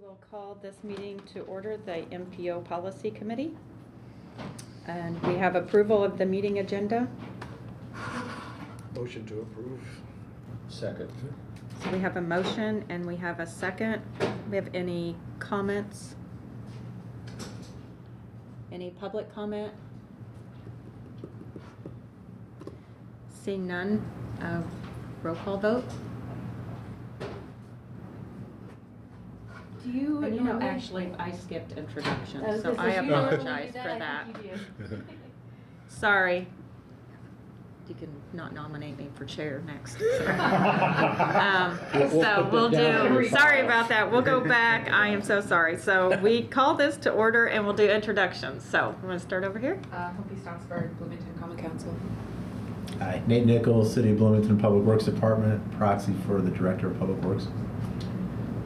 We will call this meeting to order, the MPO Policy Committee. And we have approval of the meeting agenda. Motion to approve. Second. So we have a motion and we have a second. We have any comments? Any public comment? Seeing none, roll call vote. Do you know, actually, I skipped introductions, I was so gonna say, I do you normally apologize do for I that. think you do. Sorry. You can not nominate me for chair next. So we'll do, sorry about that. We'll go back. I am so sorry. So we call this to order and we'll do introductions. So I'm going to start over here. Hopi Stocksburg, Bloomington Common Council. Hi, Nate Nichols, City of Bloomington Public Works Department, proxy for the Director of Public Works.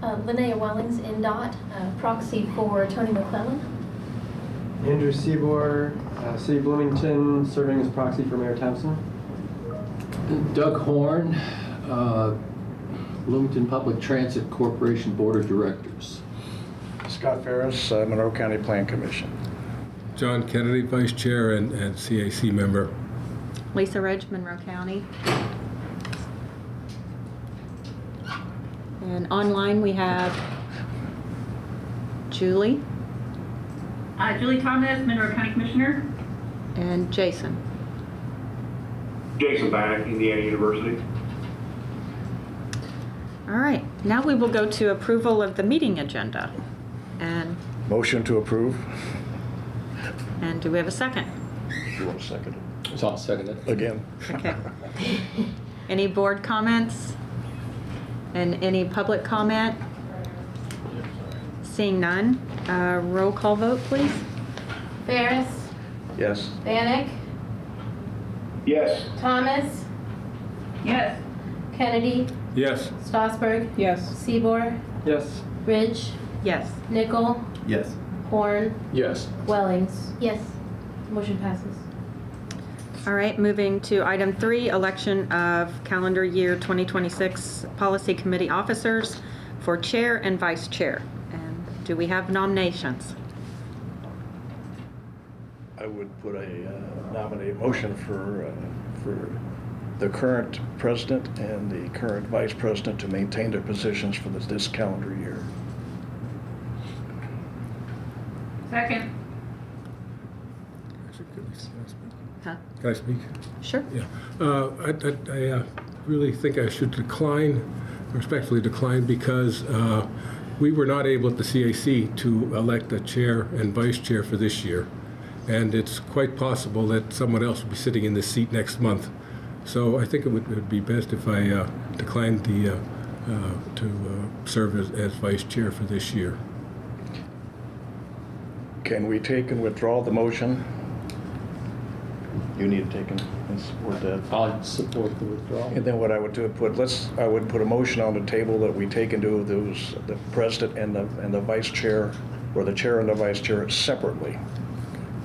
Linnea Wellings, NDOT, proxy for Tony McClellan. Andrew Seabour, City of Bloomington, serving as proxy for Mayor Thompson. Doug Horn, Bloomington Public Transit Corporation Board of Directors. Scott Ferris, Monroe County Plan Commission. John Kennedy, Vice Chair and CAC member. Lisa Ridge, Monroe County. And online we have Julie Julie Thomas, Monroe County Commissioner. and Jason. Jason Bannock, Indiana University. All right, now we will go to approval of the meeting agenda. And Motion to approve. do we have a second? You want to second it? So I'll second it. Again. Okay. Any board comments? And any public comment? Seeing none, roll call vote, please. Ferris, Yes. Bannock, Yes. Thomas, Yes. Kennedy, Yes. Stocksburg. Yes. Seabour, Yes. Ridge, Yes. Nickel, Yes. Horn, Yes. Wellings. Yes. Motion passes. All right, moving to item 3, election of calendar year 2026 Policy Committee officers for chair and vice chair. And do we have nominations? I would put a motion for the current president and the current vice president to maintain their positions for this calendar year. Second. Huh? Can I speak? Sure. Yeah. I really think I should respectfully decline, because we were not able at the CAC to elect a chair and vice chair for this year. And it's quite possible that someone else will be sitting in this seat next month. So I think it would be best if I declined to serve as vice chair for this year. Can we take and withdraw the motion? You need to take and support that. I'll support the withdrawal. And then what I would do, I would put a motion on the table that we take and do the president and the vice chair, or the chair and the vice chair separately.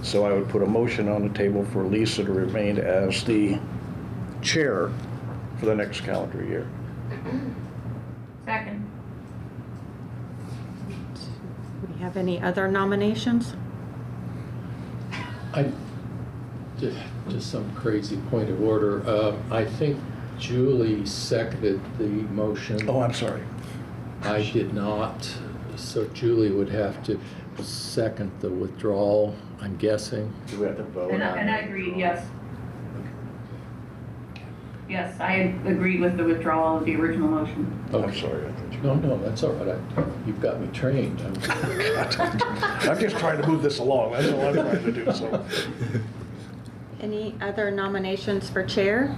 So I would put a motion on the table for Lisa to remain as the chair for the next calendar year. Second. Do we have any other nominations? Just some crazy point of order. I think Julie seconded the motion. Oh, I'm sorry. I did not, so Julie would have to second the withdrawal, I'm guessing. Do we have to vote? And I agreed, yes. Yes, I agreed with the withdrawal of the original motion. I'm sorry. I thought you... No, that's all right. You've got me trained. I'm just trying to move this along. That's all I'm trying to do. So. Any other nominations for chair?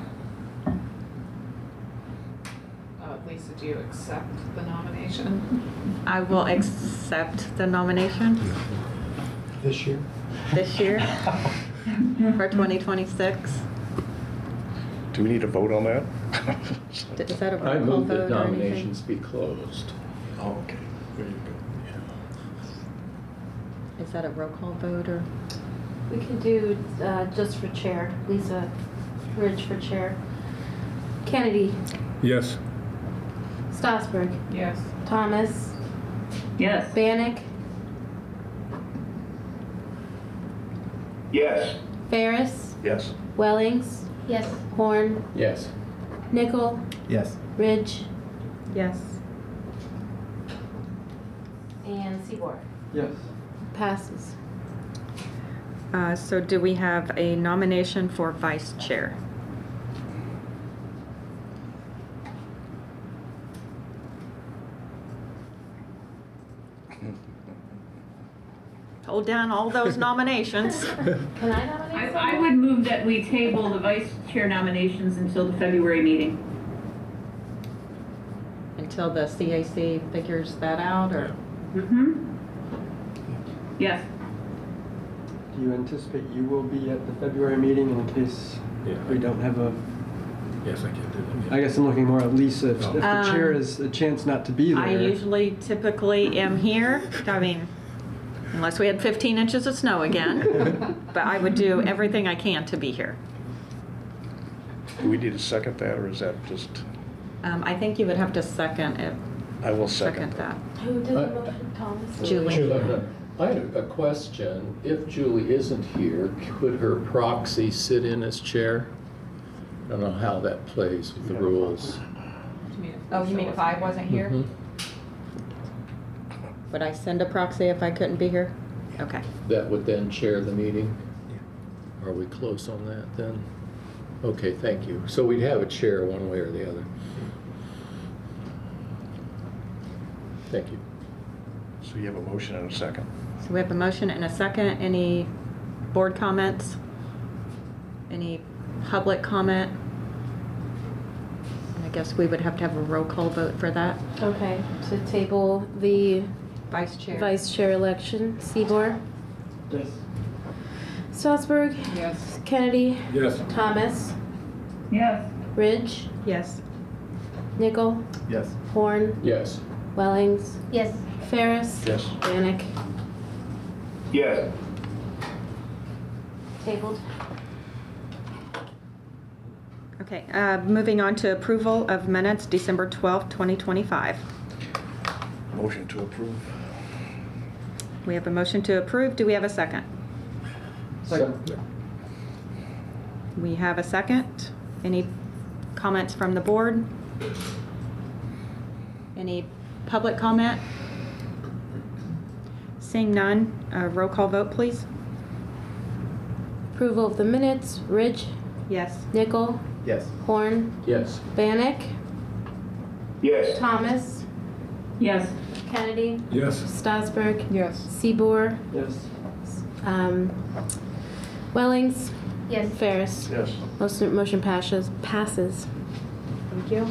Lisa, do you accept the nomination? I will accept the nomination This year? this year for 2026. Do we need to vote on that? Is that a I roll call move that vote or anything? nominations be closed. Oh, okay. There you go. Is that a roll call vote or? We could do just for chair. Lisa Ridge for chair. Kennedy, Yes. Stocksburg, Yes. Thomas, Yes. Bannock, Yes. Ferris, Yes. Wellings. Yes. Horn, Yes. Nickel, Yes. Ridge, Yes. and Seaboard. Yes. Passes. So do we have a nomination for vice chair? Hold down all those nominations. Can I nominate someone? I would move that we table the vice chair nominations until the February meeting. Until the CAC figures that out, or? Mm-hmm. Yes. Do you anticipate you will be at the February meeting in case Yeah. we don't have a? Yes, I can do that. I guess I'm looking more at Lisa. If the chair Um, is a chance not to be there. I usually typically am here, I mean, unless we had 15 inches of snow again, but I would do everything I can to be here. Do we need to second that, or is that just, I think you would have to second it, I will second second. that. Who did the motion, Thomas? Julie. I had a question. If Julie isn't here, could her proxy sit in as chair? I don't know how that plays with the rules. Oh, you mean if I wasn't here? Mhm. Would I send a proxy if I couldn't be here? Okay. That would then chair the meeting? Are we close on that then? Okay, thank you. So we'd have a chair one way or the other. Thank you. So you have a motion and a second. So we have a motion and a second. Any board comments? Any public comment? I guess we would have to have a roll call vote for that. Okay, to table the Vice chair. vice chair election. Seaboard, Yes. Strasburg, Yes. Kennedy, Yes. Thomas, Yes. Ridge, Yes. Nickel, Yes. Horn, Yes. Wellings. Yes. Ferris. Yes. Bannock. Yes. Tabled. Okay, moving on to approval of minutes, December 12th, 2025. Motion to approve. We have a motion to approve. Do we have a second? Second. We have a second. Any comments from the board? Any public comment? Seeing none, roll call vote, please. Approval of the minutes. Ridge, Yes. Nickel, Yes. Horn, Yes. Bannock, Yes. Thomas, Yes. Kennedy, Yes. Strasburg, Yes. Seaboard, Yes. Wellings. Yes. Ferris. Yes. Motion passes. Thank you.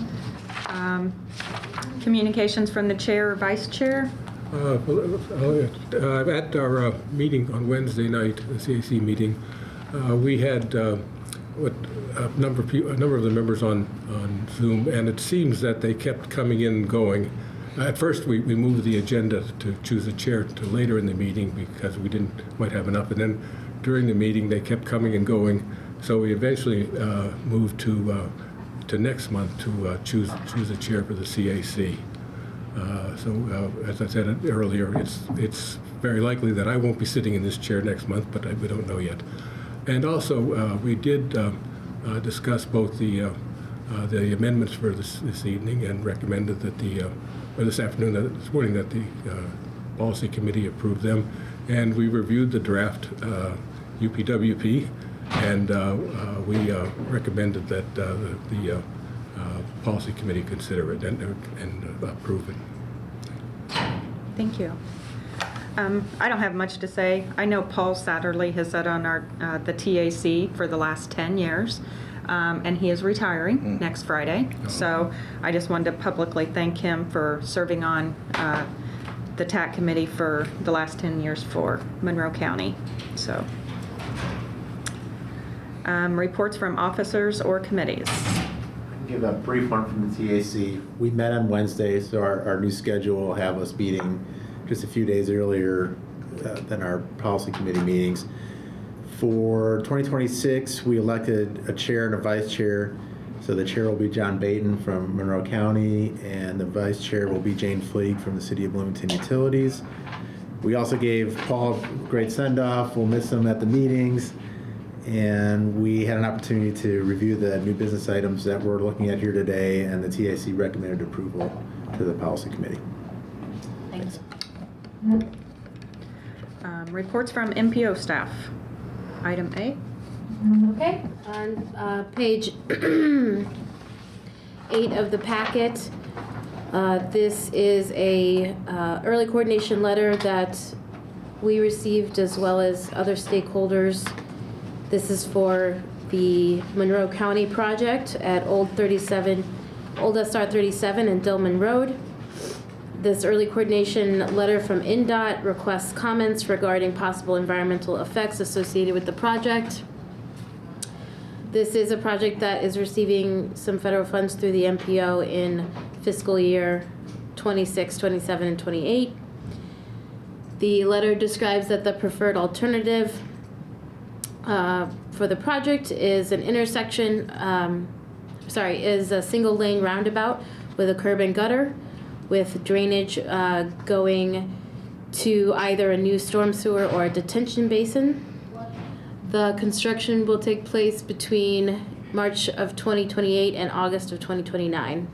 Communications from the chair or vice chair? At our meeting on Wednesday night, the CAC meeting, we had a number of the members on Zoom, and it seems that they kept coming in and going. At first, we moved the agenda to choose a chair to later in the meeting because we didn't quite have enough, and then during the meeting, they kept coming and going. So we eventually moved to next month to choose a chair for the CAC. As I said earlier, it's very likely that I won't be sitting in this chair next month, but we don't know yet. And also, we did discuss both the amendments for this evening and recommended that this morning that the policy committee approve them. And we reviewed the draft UPWP, and we recommended that the policy committee consider it and approve it. Thank you. I don't have much to say. I know Paul Satterley has sat on the TAC for the last 10 years, and he is retiring next Friday. So I just wanted to publicly thank him for serving on the TAC committee for the last 10 years for Monroe County. So, reports from officers or committees. Give a brief one from the TAC. We met on Wednesday, so our new schedule will have us meeting just a few days earlier than our policy committee meetings. For 2026, we elected a chair and a vice chair. So the chair will be John Baton from Monroe County, and the vice chair will be Jane Fleig from the City of Bloomington Utilities. We also gave Paul a great send-off. We'll miss him at the meetings. And we had an opportunity to review the new business items that we're looking at here today, and the TAC recommended approval to the policy committee. Thanks. Reports from MPO staff. Item A. Okay, on page 8 of the packet, this is a early coordination letter that we received as well as other stakeholders. This is for the Monroe County project at Old SR 37 and Dillman Road. This early coordination letter from INDOT requests comments regarding possible environmental effects associated with the project. This is a project that is receiving some federal funds through the MPO in fiscal year 26, 27, and 28. The letter describes that the preferred alternative for the project is an intersection, is a single lane roundabout with a curb and gutter with drainage going to either a new storm sewer or a detention basin. The construction will take place between March of 2028 and August of 2029.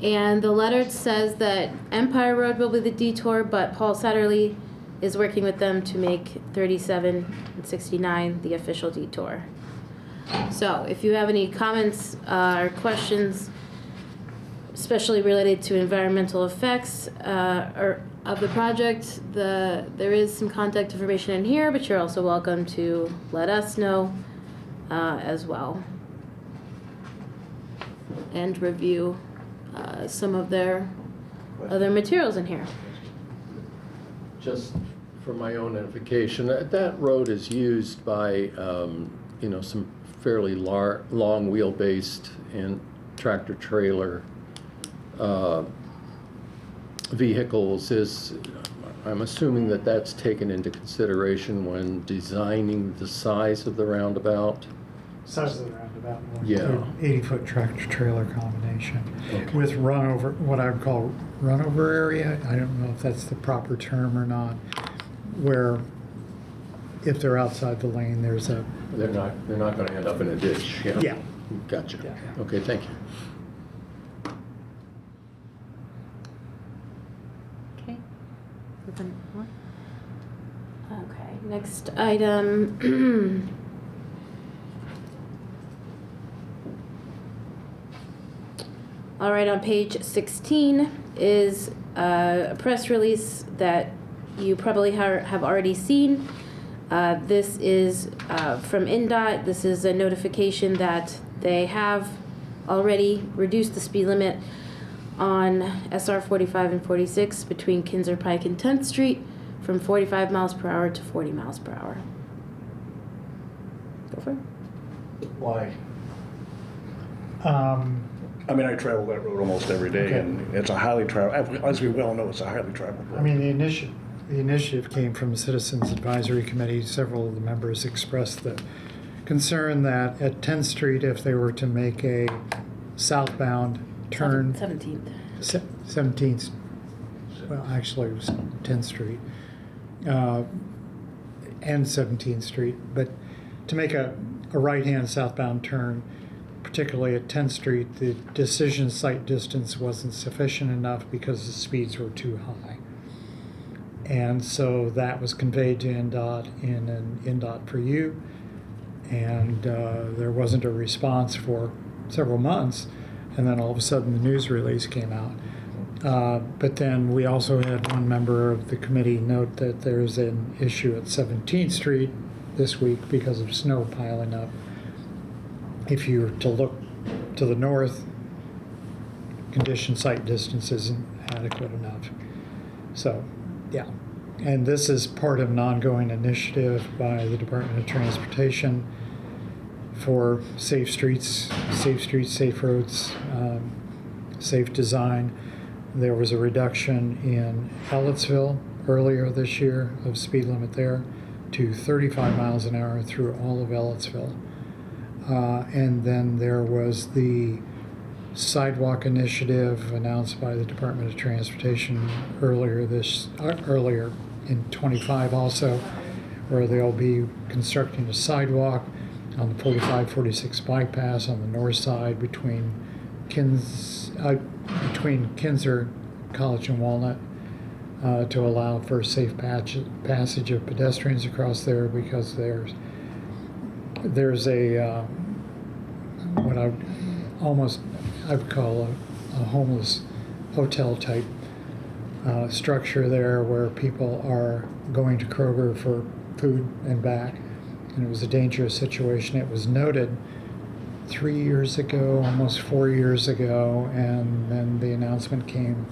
And the letter says that Empire Road will be the detour, but Paul Satterley is working with them to make 37 and 69 the official detour. So if you have any comments or questions, especially related to environmental effects of the project, there is some contact information in here, but you're also welcome to let us know as well. And review some of their other materials in here. Just for my own edification, that road is used by, some fairly long wheelbased and tractor trailer vehicles. I'm assuming that that's taken into consideration when designing the size of the roundabout. Size of the roundabout. Yeah. 80-foot tractor trailer combination Okay. with what I would call runover area. I don't know if that's the proper term or not. Where if they're outside the lane, there's a. They're not going to end up in a ditch. Yeah. Gotcha. Yeah. Okay, thank you. Okay. Moving on. Okay, next item. All right, on page 16 is a press release that you probably have already seen. This is from INDOT. This is a notification that they have already reduced the speed limit on SR 45 and 46 between Kinzer Pike and 10th Street from 45 miles per hour to 40 miles per hour. Go for it. Why? I I travel that road almost every day, Okay. and it's a highly traveled, as we well know, it's a highly traveled road. mean, the initiative came from the Citizens Advisory Committee. Several of the members expressed the concern that at 10th Street, if they were to make a southbound turn, 17th. 17th, well, actually it was 10th Street, and 17th Street, but to make a right-hand southbound turn, particularly at 10th Street, the decision site distance wasn't sufficient enough because the speeds were too high. And so that was conveyed to INDOT in an INDOT for you, and there wasn't a response for several months, and then all of a sudden the news release came out. But then we also had one member of the committee note that there's an issue at 17th Street this week because of snow piling up. If you were to look to the north, condition site distance isn't adequate enough. So, yeah. And this is part of an ongoing initiative by the Department of Transportation for safe streets, safe roads, safe design. There was a reduction in Ellettsville earlier this year of speed limit there to 35 miles an hour through all of Ellettsville. And then there was the sidewalk initiative announced by the Department of Transportation earlier in 25 also, where they'll be constructing a sidewalk on the 45-46 bypass on the north side between Kinzer College and Walnut to allow for safe passage of pedestrians across there, because there's a what I would call a homeless hotel type structure there, where people are going to Kroger for food and back, and it was a dangerous situation. It was noted 3 years ago, almost 4 years ago, and then the announcement came.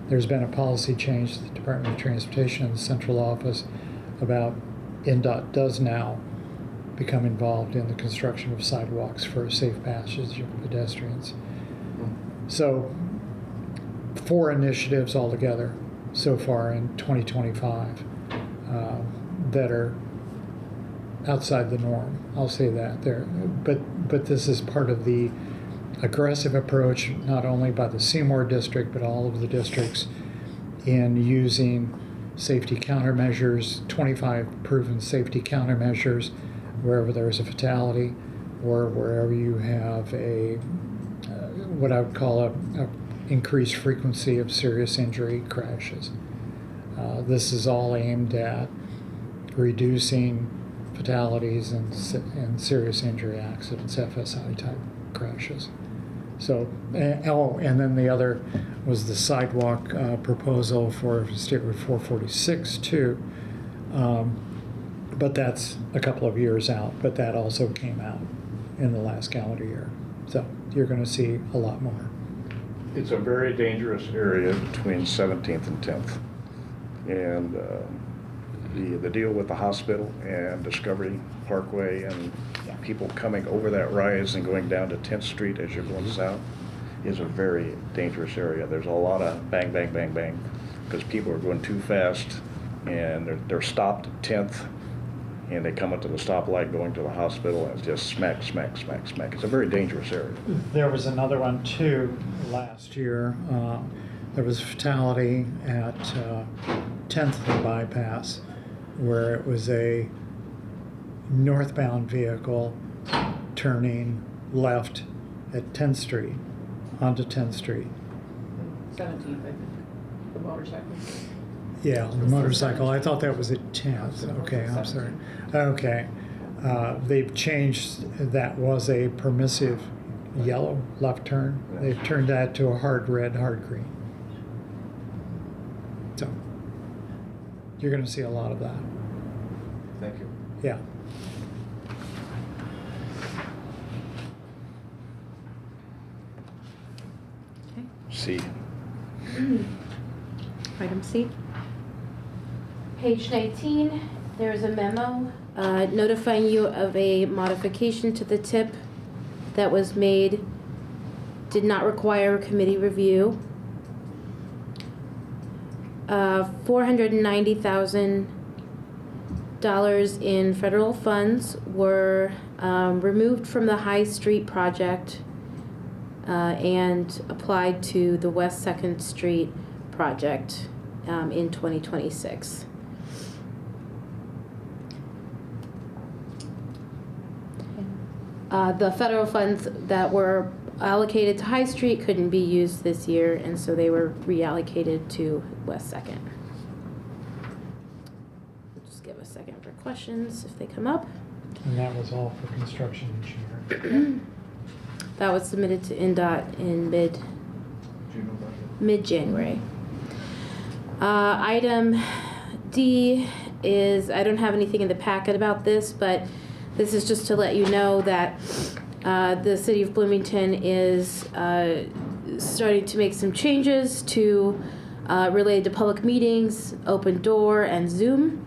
There's been a policy change to the Department of Transportation and the central office about NDOT does now become involved in the construction of sidewalks for safe passage of pedestrians. So 4 initiatives altogether so far in 2025 that are outside the norm. I'll say that there, but this is part of the aggressive approach, not only by the Seymour district, but all of the districts, in using safety countermeasures, 25 proven safety countermeasures wherever there's a fatality, or wherever you have a what I would call a increased frequency of serious injury crashes. This is all aimed at reducing fatalities and serious injury accidents, FSI type crashes. So, and then the other was the sidewalk proposal for State Route 446 too. But that's a couple of years out, but that also came out in the last calendar year. So you're going to see a lot more. It's a very dangerous area between 17th and 10th. And the deal with the hospital and Discovery Parkway and people coming over that rise and going down to 10th Street as you're going south is a very dangerous area. There's a lot of bang, bang, bang, bang, because people are going too fast and they're stopped at 10th and they come up to the stoplight going to the hospital and it's just smack, smack, smack, smack. It's a very dangerous area. There was another one too last year. There was a fatality at 10th and bypass, where it was a northbound vehicle turning left at 10th Street onto 10th Street. 17th, I think, the motorcycle. Yeah, the motorcycle. I thought that was at 10th. Okay, I'm sorry. Okay. They've changed, that was a permissive yellow left turn. They've turned that to a hard red, hard green. So you're going to see a lot of that. Thank you. Yeah. Okay. C. Item C. Page 19, there's a memo notifying you of a modification to the tip that was made, did not require a committee review. $490,000 in federal funds were removed from the High Street project and applied to the West 2nd Street project in 2026. The federal funds that were allocated to High Street couldn't be used this year, and so they were reallocated to West 2nd. Just give a second for questions if they come up. And that was all for construction engineering. That was submitted to NDOT in mid-January. Item D is, I don't have anything in the packet about this, but this is just to let you know that the City of Bloomington is starting to make some changes to related to public meetings, open door, and Zoom.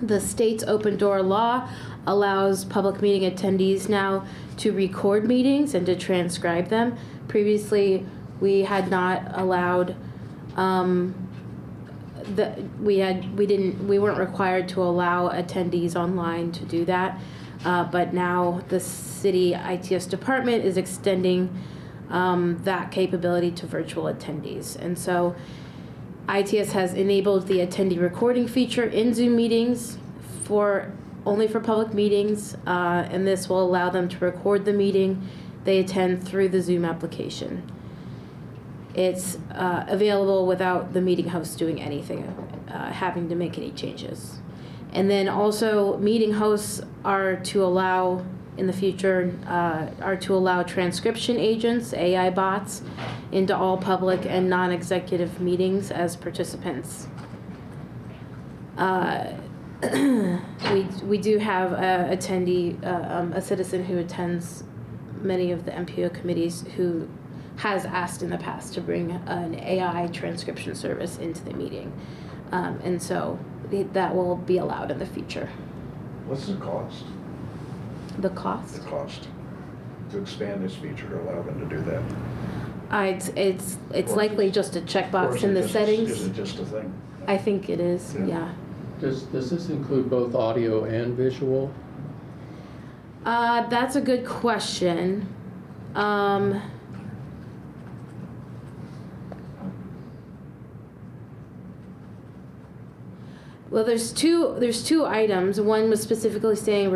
The state's open door law allows public meeting attendees now to record meetings and to transcribe them. Previously, we had not allowed we weren't required to allow attendees online to do that. But now the city ITS department is extending that capability to virtual attendees. And so ITS has enabled the attendee recording feature in Zoom meetings only for public meetings, and this will allow them to record the meeting they attend through the Zoom application. It's available without the meeting host doing anything, having to make any changes. And then also, meeting hosts are to allow, in the future, transcription agents, AI bots, into all public and non-executive meetings as participants. We do have a attendee, a citizen who attends many of the MPO committees who has asked in the past to bring an AI transcription service into the meeting. And so that will be allowed in the future. What's the cost? The cost? The cost to expand this feature to allow them to do that? It's likely just a checkbox in the settings. Is it just a thing? I think it is, yeah. Does this include both audio and visual? That's a good question. Well, there's two items. One was specifically saying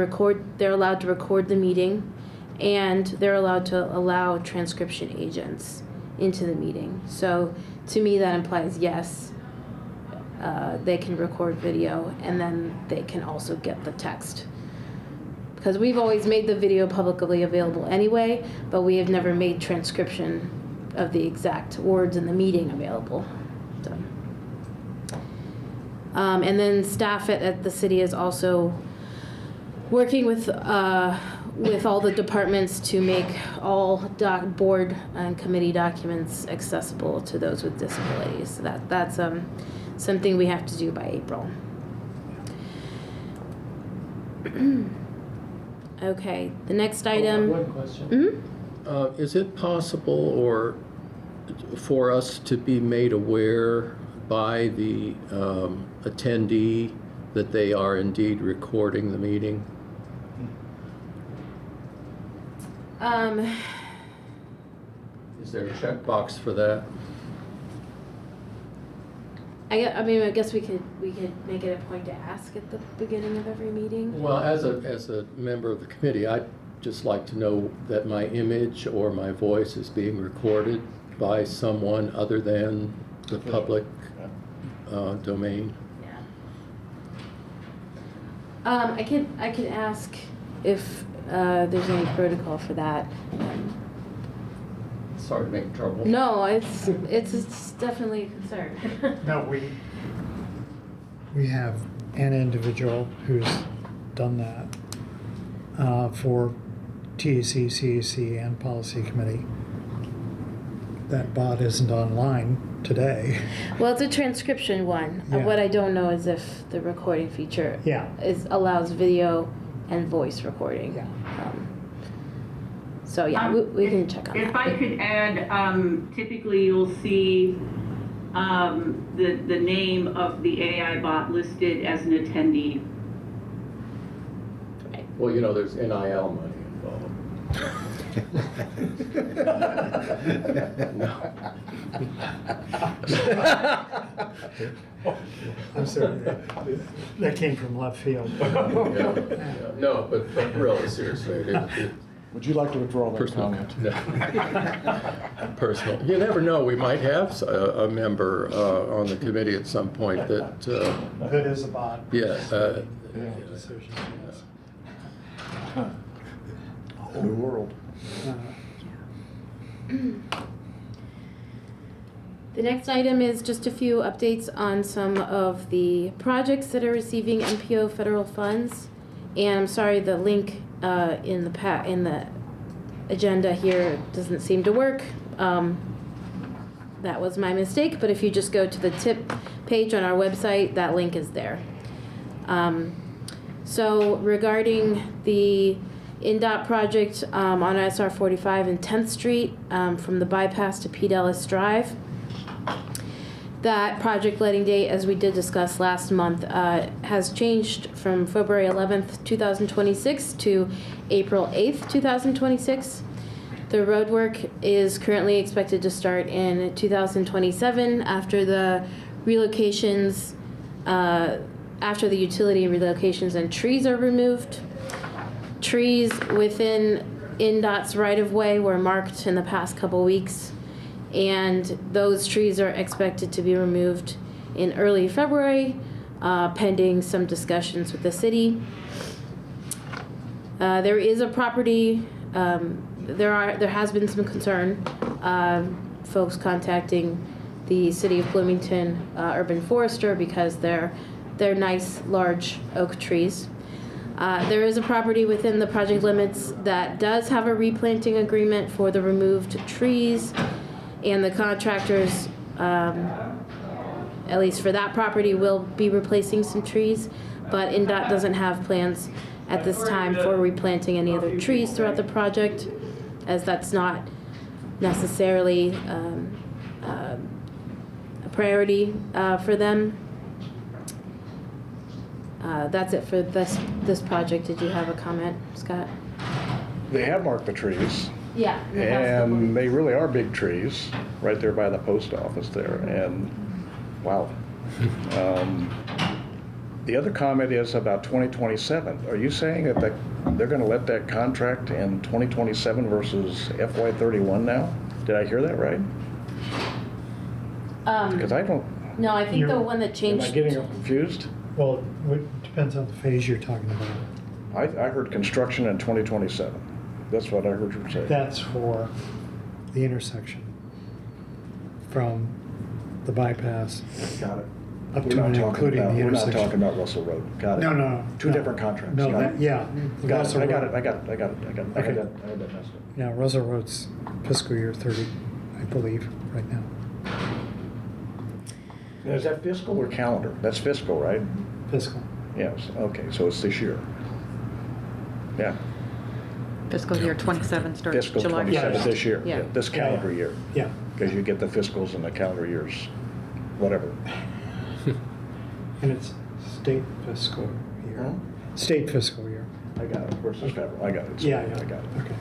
they're allowed to record the meeting, and they're allowed to allow transcription agents into the meeting. So to me, that implies yes, they can record video, and then they can also get the text. Because we've always made the video publicly available anyway, but we have never made transcription of the exact words in the meeting available. So. And then staff at the city is also working with all the departments to make all board and committee documents accessible to those with disabilities. So that's something we have to do by April. Okay, the next item. One question. Mm-hmm. Is it possible for us to be made aware by the attendee that they are indeed recording the meeting? Is there a checkbox for that? I mean, I guess we could make it a point to ask at the beginning of every meeting. Well, as a member of the committee, I'd just like to know that my image or my voice is being recorded by someone other than the public domain. Yeah. I could ask if there's any protocol for that. Sorry to make trouble. No, it's definitely a concern. No, we have an individual who's done that for TAC, CAC, and Policy Committee. That bot isn't online today. Well, it's a transcription one. Yeah. What I don't know is if the recording feature allows video and voice recording. Yeah. So yeah, we can check on that. If I could add, typically you'll see the name of the AI bot listed as an attendee. Right. Well, you know, there's NIL money involved. I'm sorry, that came from left field. Yeah. No, but really seriously, Would you like to withdraw that personal comment? No. Personal. You never know. We might have a member on the committee at some point that. That is a bot. Yes. Decision, yes. A whole new world. The next item is just a few updates on some of the projects that are receiving MPO federal funds. And I'm sorry, the link in the agenda here doesn't seem to work. That was my mistake, but if you just go to the tip page on our website, that link is there. So regarding the INDOT project on SR 45 and 10th Street from the bypass to Pete Ellis Drive, That project letting date, as we did discuss last month, has changed from February 11th, 2026 to April 8th, 2026. The road work is currently expected to start in 2027 after the relocations, after the utility relocations and trees are removed. Trees within INDOT's right-of-way were marked in the past couple weeks, and those trees are expected to be removed in early February, pending some discussions with the city. There is a property, there has been some concern, folks contacting the City of Bloomington urban forester because they're nice large oak trees. There is a property within the project limits that does have a replanting agreement for the removed trees, and the contractors, at least for that property, will be replacing some trees, but INDOT doesn't have plans at this time for replanting any other trees throughout the project, as that's not necessarily a priority for them. That's it for this project. Did you have a comment, Scott? They have marked the trees. Yeah. And they really are big trees, right there by the post office there, and wow. The other comment is about 2027. Are you saying that they're going to let that contract in 2027 versus FY31 now? Did I hear that right? Because I don't, No, I think the You're- one that am changed. I getting confused? Well, it depends on the phase you're talking about. I heard construction in 2027. That's what I heard you say. That's for the intersection from the bypass Got it. up We're to not and talking including about, the we're not intersection. talking about Russell Road. Got it. No. Two no. different contracts. No, Got it. yeah. Got Russell it. I got Road- it. I got it. I Okay. had that messed up. Yeah, Russell Road's fiscal year 30, I believe, right now. Now, is that fiscal or calendar? That's fiscal, right? Fiscal. Yes. Okay, so it's this year. Yeah. Fiscal year 27 starts Fiscal July 27 1st. this year. Yeah. This calendar year. Yeah. Because you get the fiscals and the calendar years, whatever. And it's state fiscal year. Huh? State fiscal year. I got it versus federal. I got it. Yeah. I got it. Okay.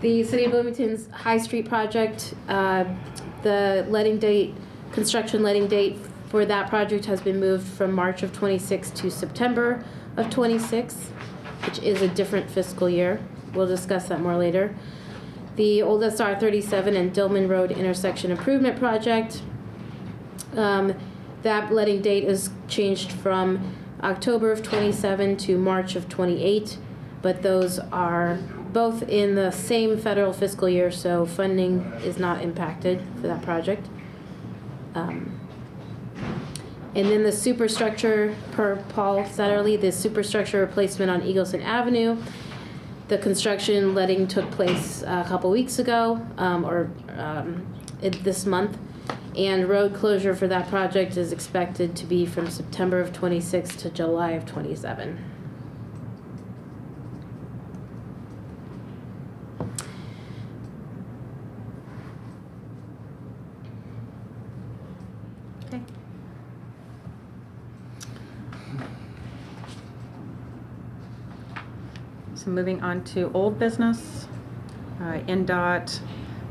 The City of Bloomington's High Street project, the construction letting date for that project has been moved from March of 26 to September of 26, which is a different fiscal year. We'll discuss that more later. The Old SR 37 and Dillman Road intersection improvement project, that letting date is changed from October of 27 to March of 28, but those are both in the same federal fiscal year, so funding is not impacted for that project. And then the superstructure, per Paul Satterley, the superstructure replacement on Eagleson Avenue, the construction letting took place a couple weeks ago, this month, and road closure for that project is expected to be from September of 26 to July of 27. Okay. So moving on to old business, NDOT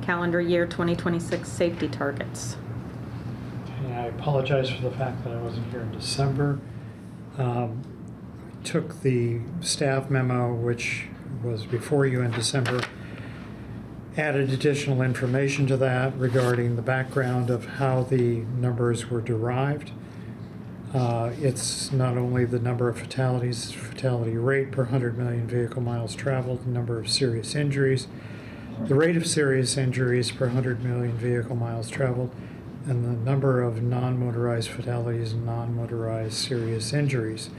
calendar year 2026 safety targets. And I apologize for the fact that I wasn't here in December. Took the staff memo, which was before you in December, added additional information to that regarding the background of how the numbers were derived. It's not only the number of fatalities, fatality rate per 100 million vehicle miles traveled, the number of serious injuries, the rate of serious injuries per 100 million vehicle miles traveled, and the number of non-motorized fatalities and non-motorized serious injuries.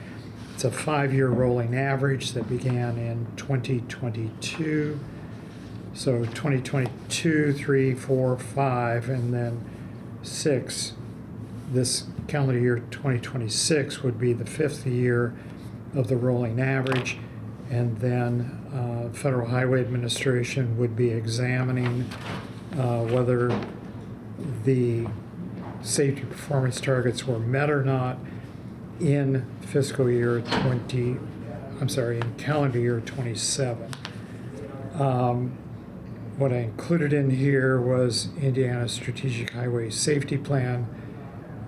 It's a 5-year rolling average that began in 2022. So 2022, 3, 4, 5, and then 6. This calendar year 2026 would be the 5th year of the rolling average, and then Federal Highway Administration would be examining whether the safety performance targets were met or not in in calendar year 27. What I included in here was Indiana's Strategic Highway Safety Plan,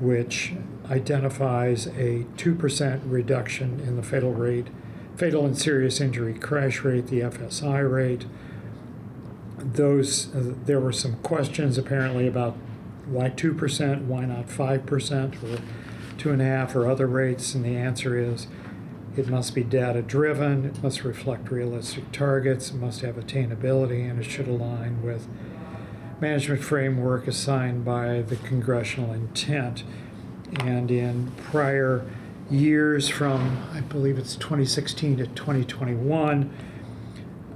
which identifies a 2% reduction in the fatal and serious injury crash rate, the FSI rate. There were some questions apparently about why 2%, why not 5% or 2.5% or other rates, and the answer is it must be data driven, it must reflect realistic targets, it must have attainability, and it should align with management framework assigned by the congressional intent. And in prior years from, I believe it's 2016 to 2021,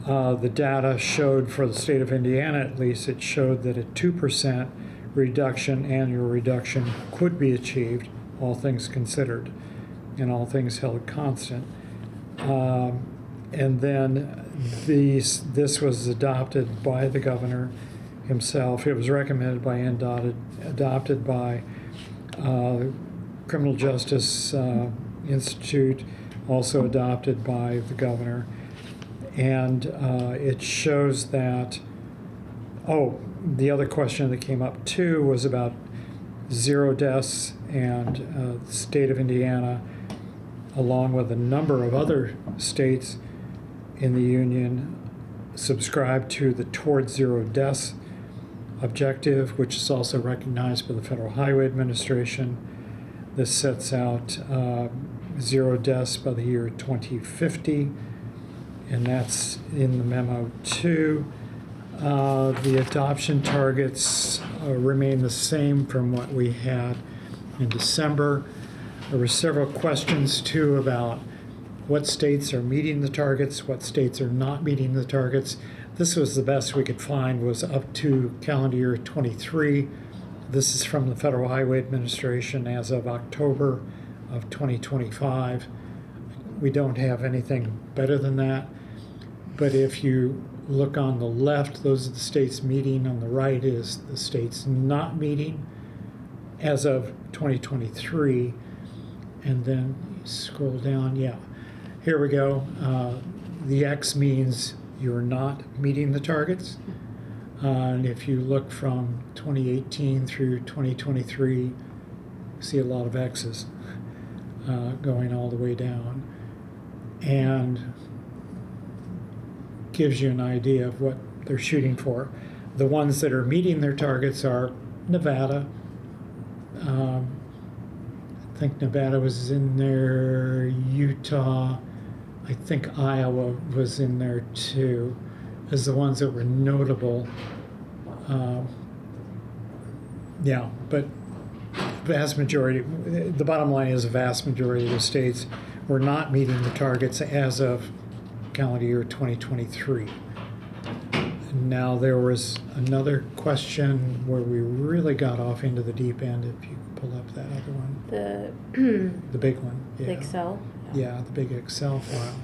the data showed, for the state of Indiana at least, it showed that a 2% annual reduction could be achieved, all things considered, and all things held constant. And then this was adopted by the governor himself. It was recommended by NDOT, adopted by Criminal Justice Institute, also adopted by the governor. And it shows that, the other question that came up too was about zero deaths, and the state of Indiana, along with a number of other states in the union, subscribed to the Towards Zero Deaths objective, which is also recognized by the Federal Highway Administration. This sets out zero deaths by the year 2050, and that's in the memo too. The adoption targets remain the same from what we had in December. There were several questions too about what states are meeting the targets, what states are not meeting the targets. This was the best we could find, was up to calendar year 23. This is from the Federal Highway Administration as of October of 2025. We don't have anything better than that. But if you look on the left, those are the states meeting. On the right is the states not meeting as of 2023. And then you scroll down, here we go. The X means you're not meeting the targets. And if you look from 2018 through 2023, you see a lot of X's going all the way down. And gives you an idea of what they're shooting for. The ones that are meeting their targets are Nevada. I think Nevada was in there, Utah, I think Iowa was in there too, as the ones that were notable. But vast majority, the bottom line is a vast majority of the states were not meeting the targets as of calendar year 2023. Now there was another question where we really got off into the deep end. If you pull up that other one, the big one, the Excel. Yeah, the big Excel file.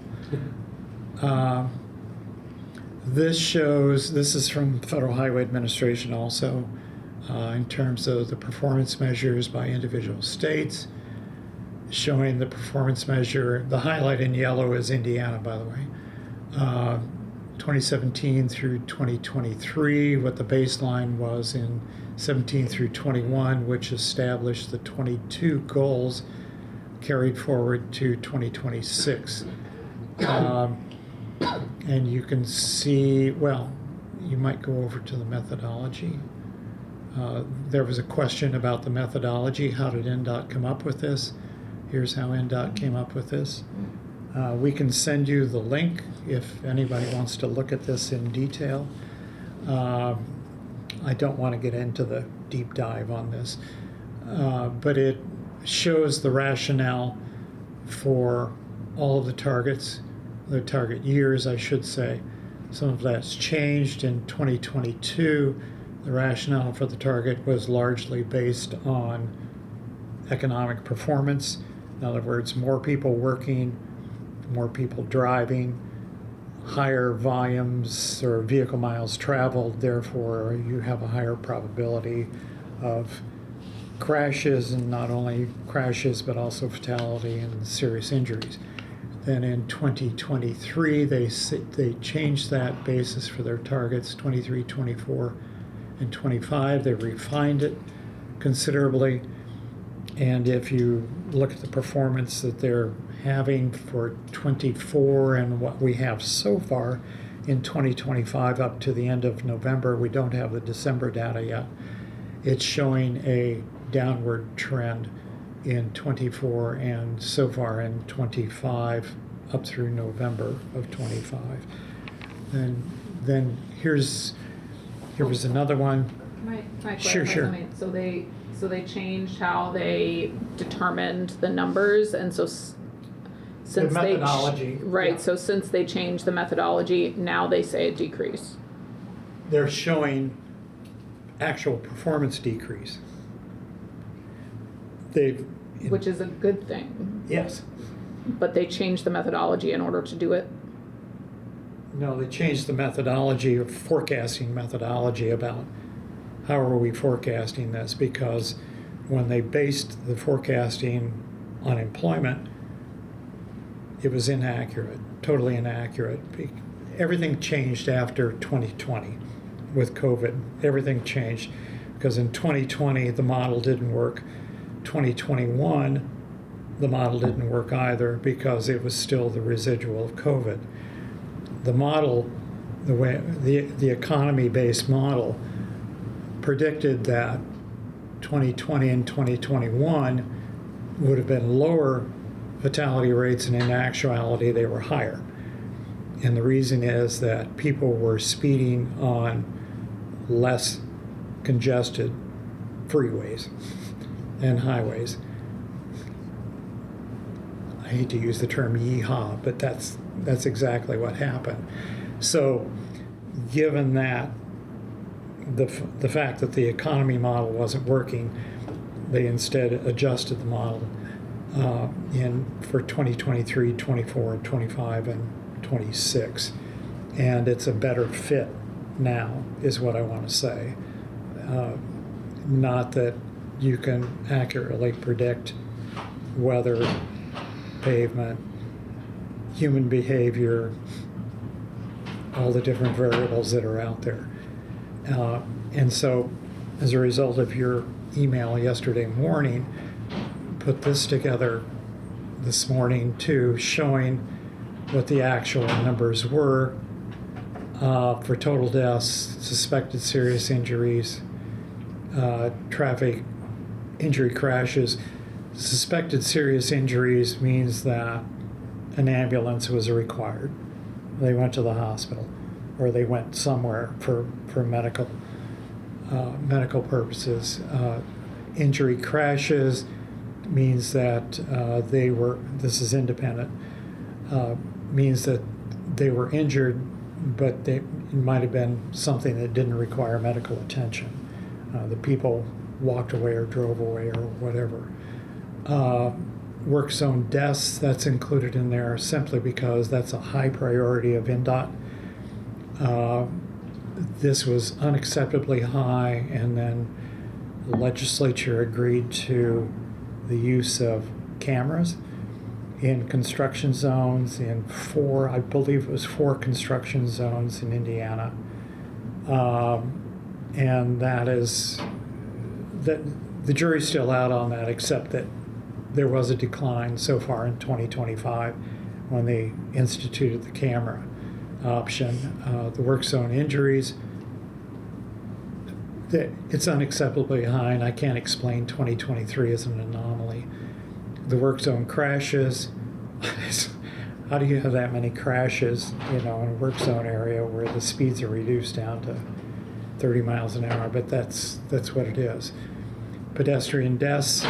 This is from Federal Highway Administration also, in terms of the performance measures by individual states, showing the performance measure. The highlight in yellow is Indiana, by the way. 2017 through 2023, what the baseline was in 17 through 21, which established the 22 goals carried forward to 2026. And you can see, you might go over to the methodology. There was a question about the methodology. How did NDOT come up with this? Here's how NDOT came up with this. We can send you the link if anybody wants to look at this in detail. I don't want to get into the deep dive on this, but it shows the rationale for all of the targets, the target years, I should say. Some of that's changed in 2022. The rationale for the target was largely based on economic performance. In other words, more people working, more people driving, higher volumes or vehicle miles traveled, therefore you have a higher probability of crashes, and not only crashes, but also fatality and serious injuries. Then in 2023, they changed that basis for their targets, 23, 24, and 25. They refined it considerably. And if you look at the performance that they're having for 24 and what we have so far in 2025 up to the end of November, we don't have the December data yet, it's showing a downward trend in 24 and so far in 25 up through November of 25. And then here was another one. Can I Sure, clarify sure. something? So they changed how they determined the numbers, and so since methodology, right? yeah. So since they changed the methodology, now they say a decrease. They're showing actual performance decrease. Which is a good thing. Yes. But they changed the methodology in order to do it. No, they changed the methodology of forecasting methodology about how are we forecasting this, because when they based the forecasting on employment, it was inaccurate, totally inaccurate. Everything changed after 2020 with COVID. Everything changed because in 2020 the model didn't work. 2021 the model didn't work either because it was still the residual of COVID. The model, the economy-based model, predicted that 2020 and 2021 would have been lower fatality rates, and in actuality they were higher. And the reason is that people were speeding on less congested freeways and highways. I hate to use the term yeehaw, but that's exactly what happened. So given that, the fact that the economy model wasn't working, they instead adjusted the model for 2023, 24, 25, and 26. And it's a better fit now, is what I want to say. Not that you can accurately predict weather, pavement, human behavior, all the different variables that are out there. And so, as a result of your email yesterday morning, put this together this morning too, showing what the actual numbers were for total deaths, suspected serious injuries, traffic injury crashes. Suspected serious injuries means that an ambulance was required. They went to the hospital, or they went somewhere for medical purposes. Injury crashes means that this is independent, means that they were injured, but it might have been something that didn't require medical attention. The people walked away or drove away or whatever. Work zone deaths, that's included in there simply because that's a high priority of NDOT. This was unacceptably high, and then the legislature agreed to the use of cameras in construction zones in I believe it was 4 construction zones in Indiana. And the jury's still out on that, except that there was a decline so far in 2025 when they instituted the camera option. The work zone injuries, it's unacceptably high, and I can't explain 2023 as an anomaly. The work zone crashes, how do you have that many crashes, in a work zone area where the speeds are reduced down to 30 miles an hour? But that's what it is. Pedestrian deaths,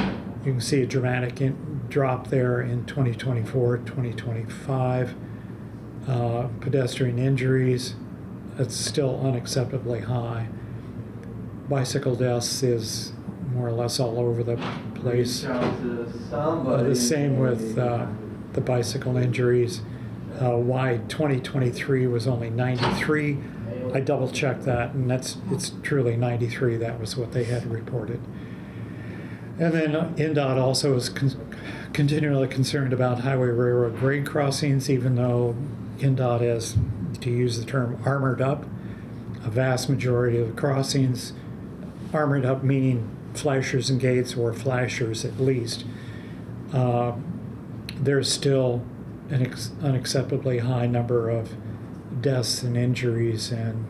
you can see a dramatic drop there in 2024, 2025. Pedestrian injuries, it's still unacceptably high. Bicycle deaths is more or less all over the place. The same with the bicycle injuries. Why 2023 was only 93. I double checked that, and it's truly 93. That was what they had reported. And then NDOT also is continually concerned about highway railroad grade crossings, even though NDOT has, to use the term, armored up a vast majority of the crossings. Armored up meaning flashers and gates, or flashers at least. There's still an unacceptably high number of deaths and injuries and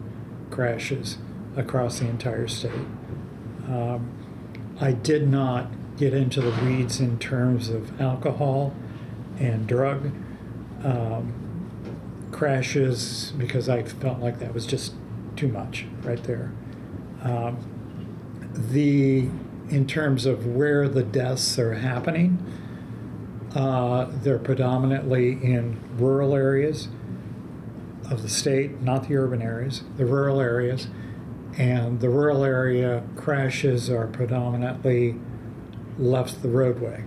crashes across the entire state. I did not get into the weeds in terms of alcohol and drug crashes, because I felt like that was just too much right there. In terms of where the deaths are happening, they're predominantly in rural areas of the state, not the urban areas, the rural areas. And the rural area crashes are predominantly left the roadway,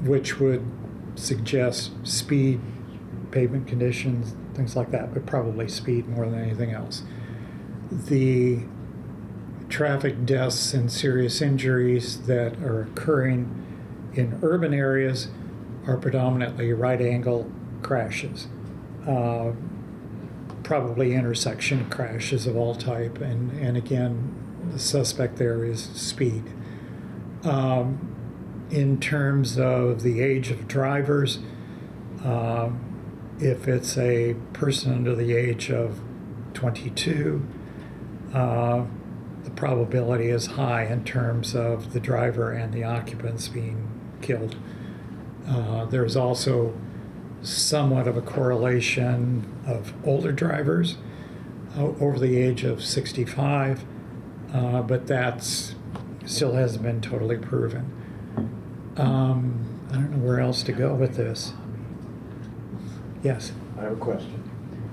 which would suggest speed, pavement conditions, things like that, but probably speed more than anything else. The traffic deaths and serious injuries that are occurring in urban areas are predominantly right-angle crashes, probably intersection crashes of all type, and again, the suspect there is speed. In terms of the age of drivers, if it's a person under the age of 22, the probability is high in terms of the driver and the occupants being killed. There's also somewhat of a correlation of older drivers over the age of 65, but that's still hasn't been totally proven. I don't know where else to go with this. Yes? I have a question.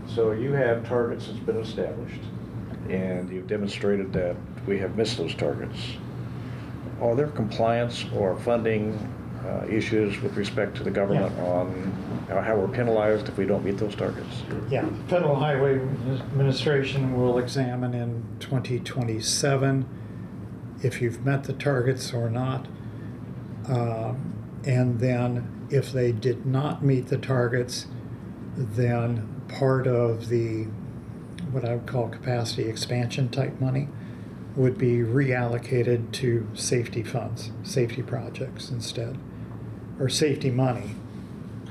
So you have targets that's been established, and you've demonstrated that we have missed those targets. Are there compliance or funding issues with respect to the government on how we're penalized if we don't meet those targets? Yeah, Federal Highway Administration will examine in 2027 if you've met the targets or not. And then if they did not meet the targets, then part of the, what I would call capacity expansion type money, would be reallocated to safety funds, safety projects instead, or safety money,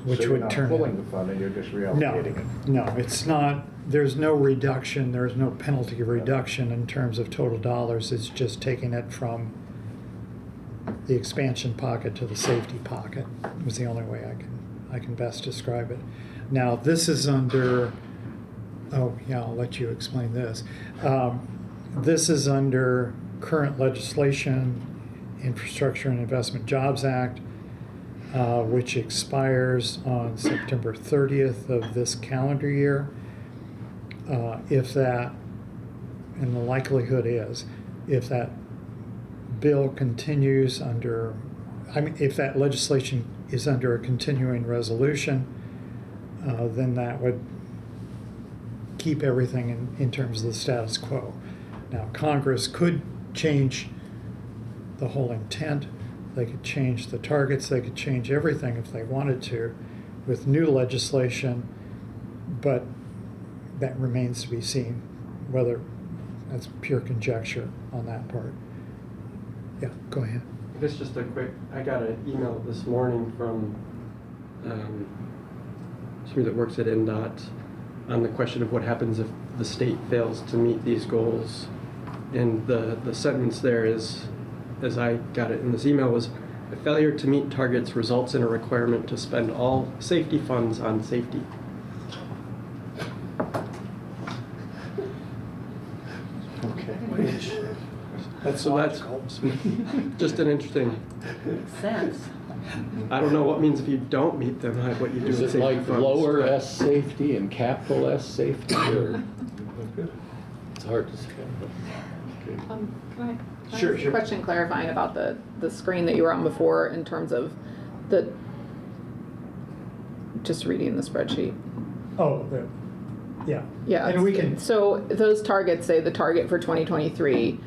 which So you're would not turn pulling the funding, you're just reallocating it? No, it's not. There's no reduction. There's no penalty reduction in terms of total dollars. It's just taking it from the expansion pocket to the safety pocket. Was the only way I can best describe it. Now this is under. Oh yeah, I'll let you explain this. This is under current legislation, Infrastructure and Investment Jobs Act, which expires on September 30th of this calendar year. If that, and the likelihood is, if that bill continues under, if that legislation is under a continuing resolution, then that would keep everything in terms of the status quo. Now, Congress could change the whole intent. They could change the targets. They could change everything if they wanted to with new legislation, but that remains to be seen, whether that's pure conjecture on that part. Yeah, go ahead. I guess just a quick, I got an email this morning from somebody that works at NDOT on the question of what happens if the state fails to meet these goals. And the sentence there is, as I got it in this email, was, a failure to meet targets results in a requirement to spend all safety funds on safety. Okay. That's just an interesting. Makes sense. I don't know what means if you don't meet them, what you do Is with it safety like funds. lower S safety and capital S safety, or? It's hard to say. Can I Sure, ask a sure. question clarifying about the screen that you were on before in terms of just reading the spreadsheet? Oh, yeah. Yeah. And we can. So those targets, say the target for 2023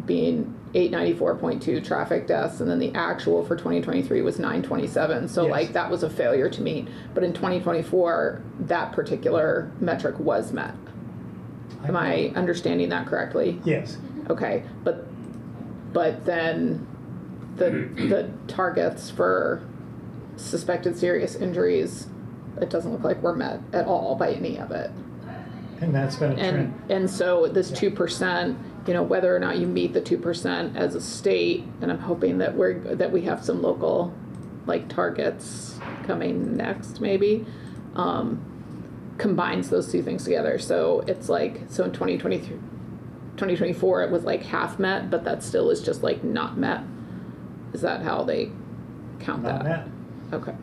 being 894.2 traffic deaths, and then the actual for 2023 was 927. So Yes. like that was a failure to meet. But in 2024, that particular metric was met. Am I understanding that correctly? Yes. Okay, but then the targets for suspected serious injuries, it doesn't look like were met at all by any of it. And that's been a trend. And so this Yeah. 2%, you know, whether or not you meet the 2% as a state, and I'm hoping that we have some local like targets coming next maybe, combines those two things together. So it's like, so in 2024 it was like half met, but that still is just like not met. Is that how they count Not that? met. Okay.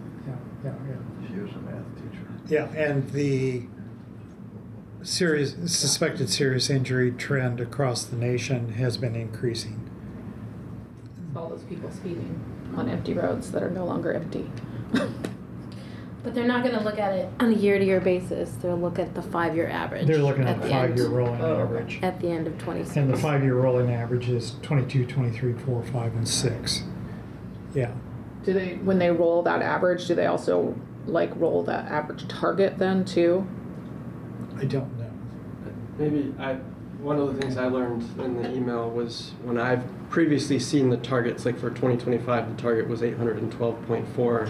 Yeah. She was a math teacher. Yeah, and the suspected serious injury trend across the nation has been increasing. All those people speeding on empty roads that are no longer empty. But they're not gonna look at it on a year-to-year basis. They'll look at the 5-year average. They're looking at the the 5-year end- rolling Oh, okay. average. At the end of 26. And the 5-year rolling average is 22, 23, 4, 5, and 6. Yeah. Do they, when they roll that average, do they also like roll that average target then too? I don't know. Maybe one of the things I learned in the email was when I've previously seen the targets, like for 2025, the target was 812.4.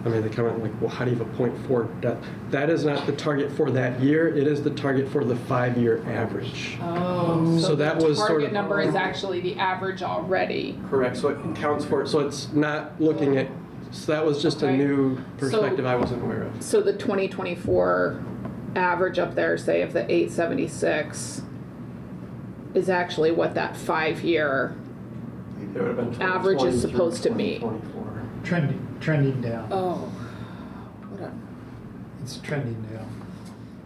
I mean, they comment like, well, how do you have a 0.4 death? That is not the target for that year. It is the target for the 5-year average. Oh, So that was sort target of- number is actually the average already. Correct. So it counts for it. So it's not looking at. So that was just a Okay. new perspective I wasn't aware of. So the 2024 average up there, say of the 876, is actually what that 5-year. It would have been Average is 2020 through supposed to meet. 2024. Trending down. Oh, what a. It's trending down.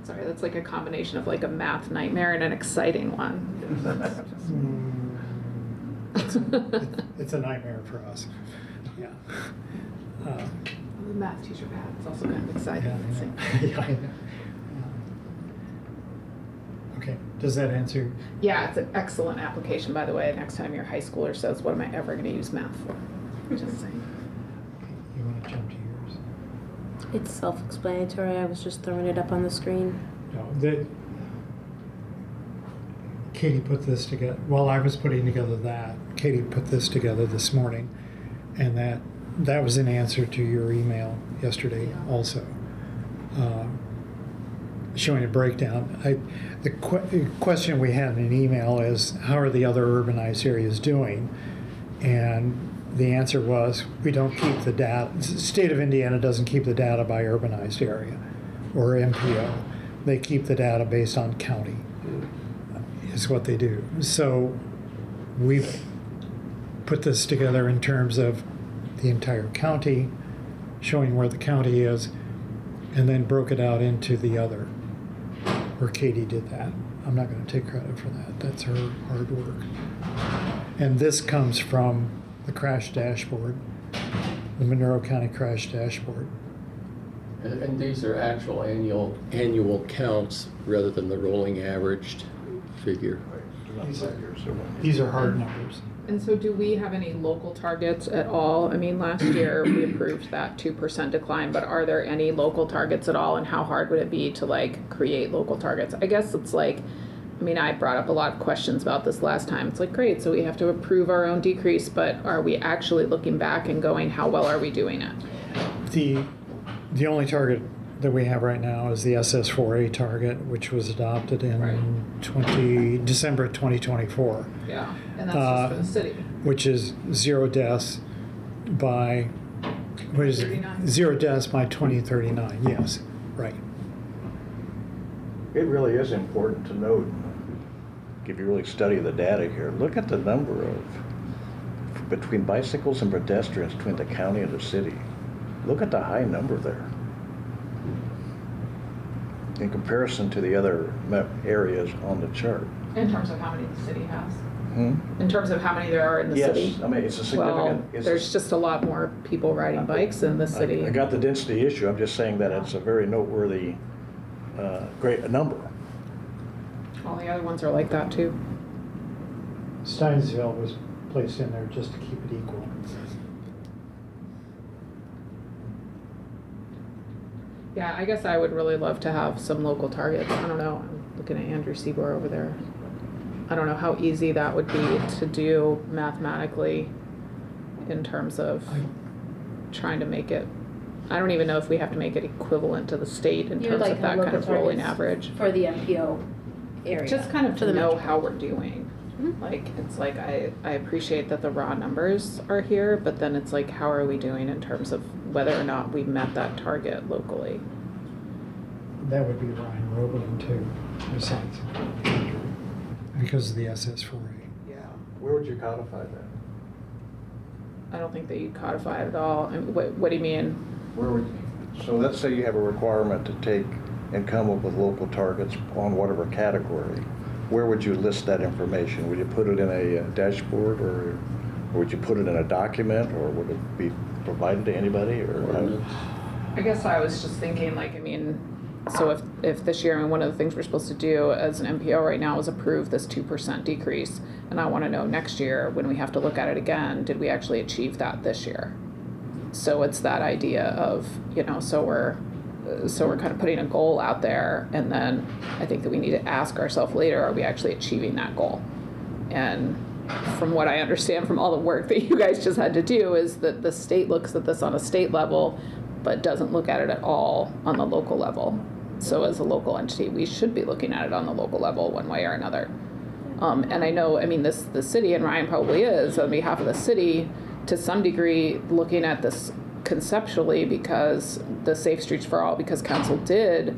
Sorry, that's like a combination of like a math nightmare and an exciting one. It's a nightmare for us. Yeah. The math teacher bad. It's also kind of exciting. Yeah, at the same time. yeah, I know. Okay, does that answer? Yeah, it's an excellent application, by the way. Next time your high schooler says, what am I ever going to use math for? Just saying. You want to jump to yours? It's self-explanatory. I was just throwing it up on the screen. No, Katie put this together, while I was putting together that, Katie put this together this morning, and that was in answer to your email yesterday also, showing a breakdown. The question we had in an email is, how are the other urbanized areas doing? And the answer was, we don't keep the data, the state of Indiana doesn't keep the data by urbanized area or MPO. They keep the data based on county, is what they do. So we've put this together in terms of the entire county, showing where the county is, and then broke it out into the other, where Katie did that. I'm not going to take credit for that. That's her hard work. And this comes from the crash dashboard, the Monroe County crash dashboard. And these are actual annual counts rather than the rolling averaged figure. These are hard numbers. And so do we have any local targets at all? I mean, last year we approved that 2% decline, but are there any local targets at all? And how hard would it be to like create local targets? I guess it's like, I mean, I brought up a lot of questions about this last time. It's like, great, so we have to approve our own decrease, but are we actually looking back and going, how well are we doing it? The only target that we have right now is the SS4A target, which was adopted in December 2024. Yeah, and that's just for the city. Which is 0 deaths by, what is it? 39. 0 deaths by 2039, yes, right. It really is important to note, if you really study the data here, look at the number of, between bicycles and pedestrians between the county and the city. Look at the high number there in comparison to the other areas on the chart. In terms of how many the city has? Hmm? In terms of how many there are in the city? Yes, I mean, it's a Well, significant. there's just a lot more people riding bikes in the city. I got the density issue. I'm just saying that it's a very noteworthy, great number. All the other ones are like that too. Steinsville was placed in there just to keep it equal. Yeah, I guess I would really love to have some local targets. I don't know, I'm looking at Andrew Seabour over there. I don't know how easy that would be to do mathematically in terms of trying to make it, I don't even know if we have to make it equivalent to the state in You'd terms like of to that look kind at of rolling targets average. for the MPO area. Just kind of for to the know metro. how we're doing. Mhm. Like, it's like, I appreciate that the raw numbers are here, but then it's like, how are we doing in terms of whether or not we met that target locally? That would be Ryan Roebling too, besides Andrew, because of the SS4A. Yeah. Where would you codify that? I don't think that you codify it at all. I mean, what do you mean? Where would, so let's say you have a requirement to take and come up with local targets on whatever category. Where would you list that information? Would you put it in a dashboard, or would you put it in a document, or would it be provided to anybody, or? Ordinance. I guess I was just thinking, like, I mean, so if this year, I mean, one of the things we're supposed to do as an MPO right now is approve this 2% decrease. And I want to know next year, when we have to look at it again, did we actually achieve that this year? So it's that idea of, you know, so we're kind of putting a goal out there, and then I think that we need to ask ourselves later, are we actually achieving that goal? And from what I understand from all the work that you guys just had to do is that the state looks at this on a state level, but doesn't look at it at all on the local level. So as a local entity, we should be looking at it on the local level one way or another. And I know, I mean, the city, and Ryan probably is, on behalf of the city, to some degree, looking at this conceptually, because the Safe Streets for All, because council did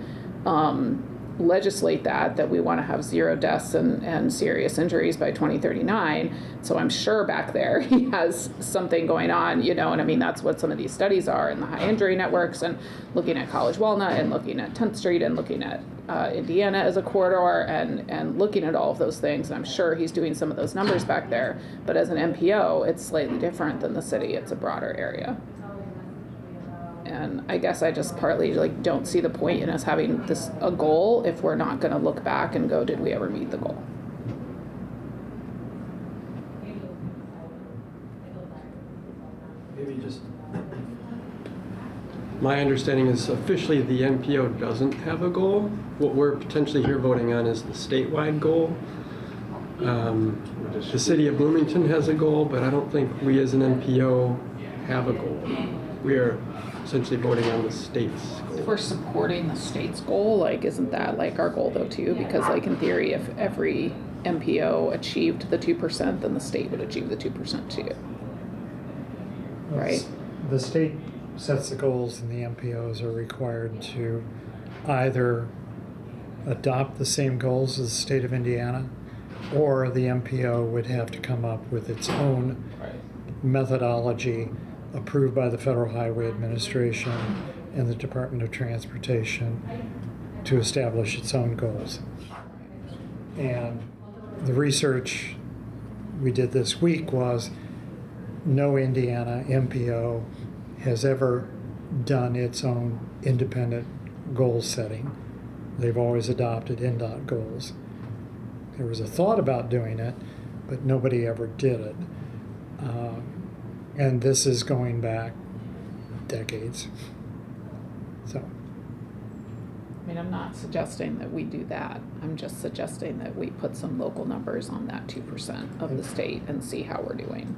legislate that we want to have 0 deaths and serious injuries by 2039. So I'm sure back there he has something going on, you know, and I mean, that's what some of these studies are in the high injury networks, and looking at College Walnut and looking at 10th Street and looking at Indiana as a corridor, and looking at all of those things. And I'm sure he's doing some of those numbers back there, but as an MPO, it's slightly different than the city. It's a broader area. And I guess I just partly like don't see the point in us having a goal if we're not going to look back and go, did we ever meet the goal? Maybe just, my understanding is officially the MPO doesn't have a goal. What we're potentially here voting on is the statewide goal. The city of Bloomington has a goal, but I don't think we as an MPO have a goal. We are essentially voting on the state's goal. If we're supporting the state's goal, like, isn't that like our goal though too? Because like in theory, if every MPO achieved the 2%, then the state would achieve the 2% too. Right? The state sets the goals, and the MPOs are required to either adopt the same goals as the state of Indiana, or the MPO would have to come up with its own methodology approved by the Federal Highway Administration and the Department of Transportation to establish its own goals. And the research we did this week was no Indiana MPO has ever done its own independent goal setting. They've always adopted NDOT goals. There was a thought about doing it, but nobody ever did it. And this is going back decades. So. I mean, I'm not suggesting that we do that. I'm just suggesting that we put some local numbers on that 2% of the state and see how we're doing.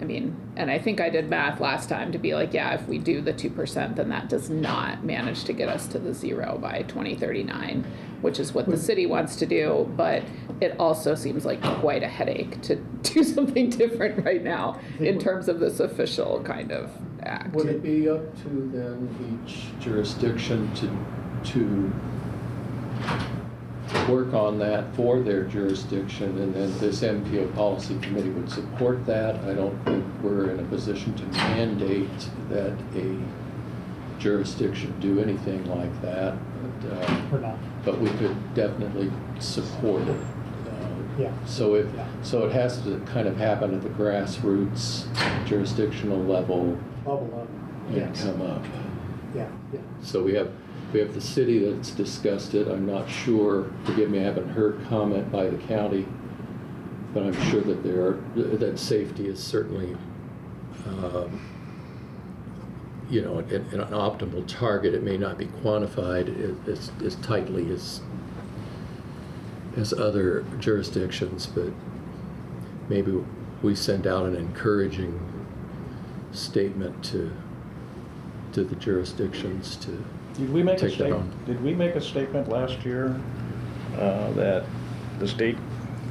I mean, and I think I did math last time to be like, yeah, if we do the 2%, then that does not manage to get us to the 0 by 2039, which is what the city wants to do. But it also seems like quite a headache to do something different right now in terms of this official kind of act. Would it be up to then each jurisdiction to work on that for their jurisdiction, and then this MPO policy committee would support that? I don't think we're in a position to mandate that a jurisdiction do anything like that. We're not. But we could definitely support it. Yeah. So it has to kind of happen at the grassroots jurisdictional level Bubble up. and Yes. come up. Yeah. Yeah. So we have the city that's discussed it. I'm not sure, forgive me, I haven't heard comment by the county But I'm sure that that safety is certainly, you know, an optimal target. It may not be quantified as tightly as other jurisdictions, but maybe we send out an encouraging statement to the jurisdictions to Did we make a take that on. statement? Did we make a statement last year that the state,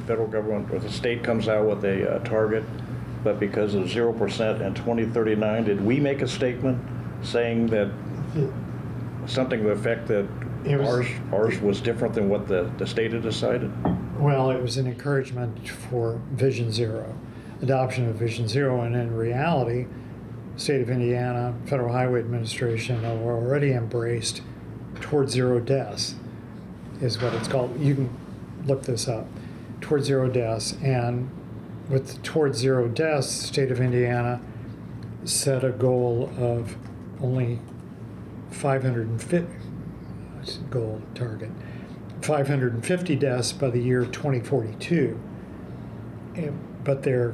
federal government, or the state comes out with a target, but because of 0% in 2039, did we make a statement saying that something to the effect that It was- ours was different than what the state had decided? Well, it was an encouragement for Vision Zero, adoption of Vision Zero, and in reality, State of Indiana, Federal Highway Administration have already embraced Toward Zero deaths, is what it's called. You can look this up. Toward Zero deaths, and with Toward Zero deaths, State of Indiana set a goal of only 550 goal target. 550 deaths by the year 2042, but their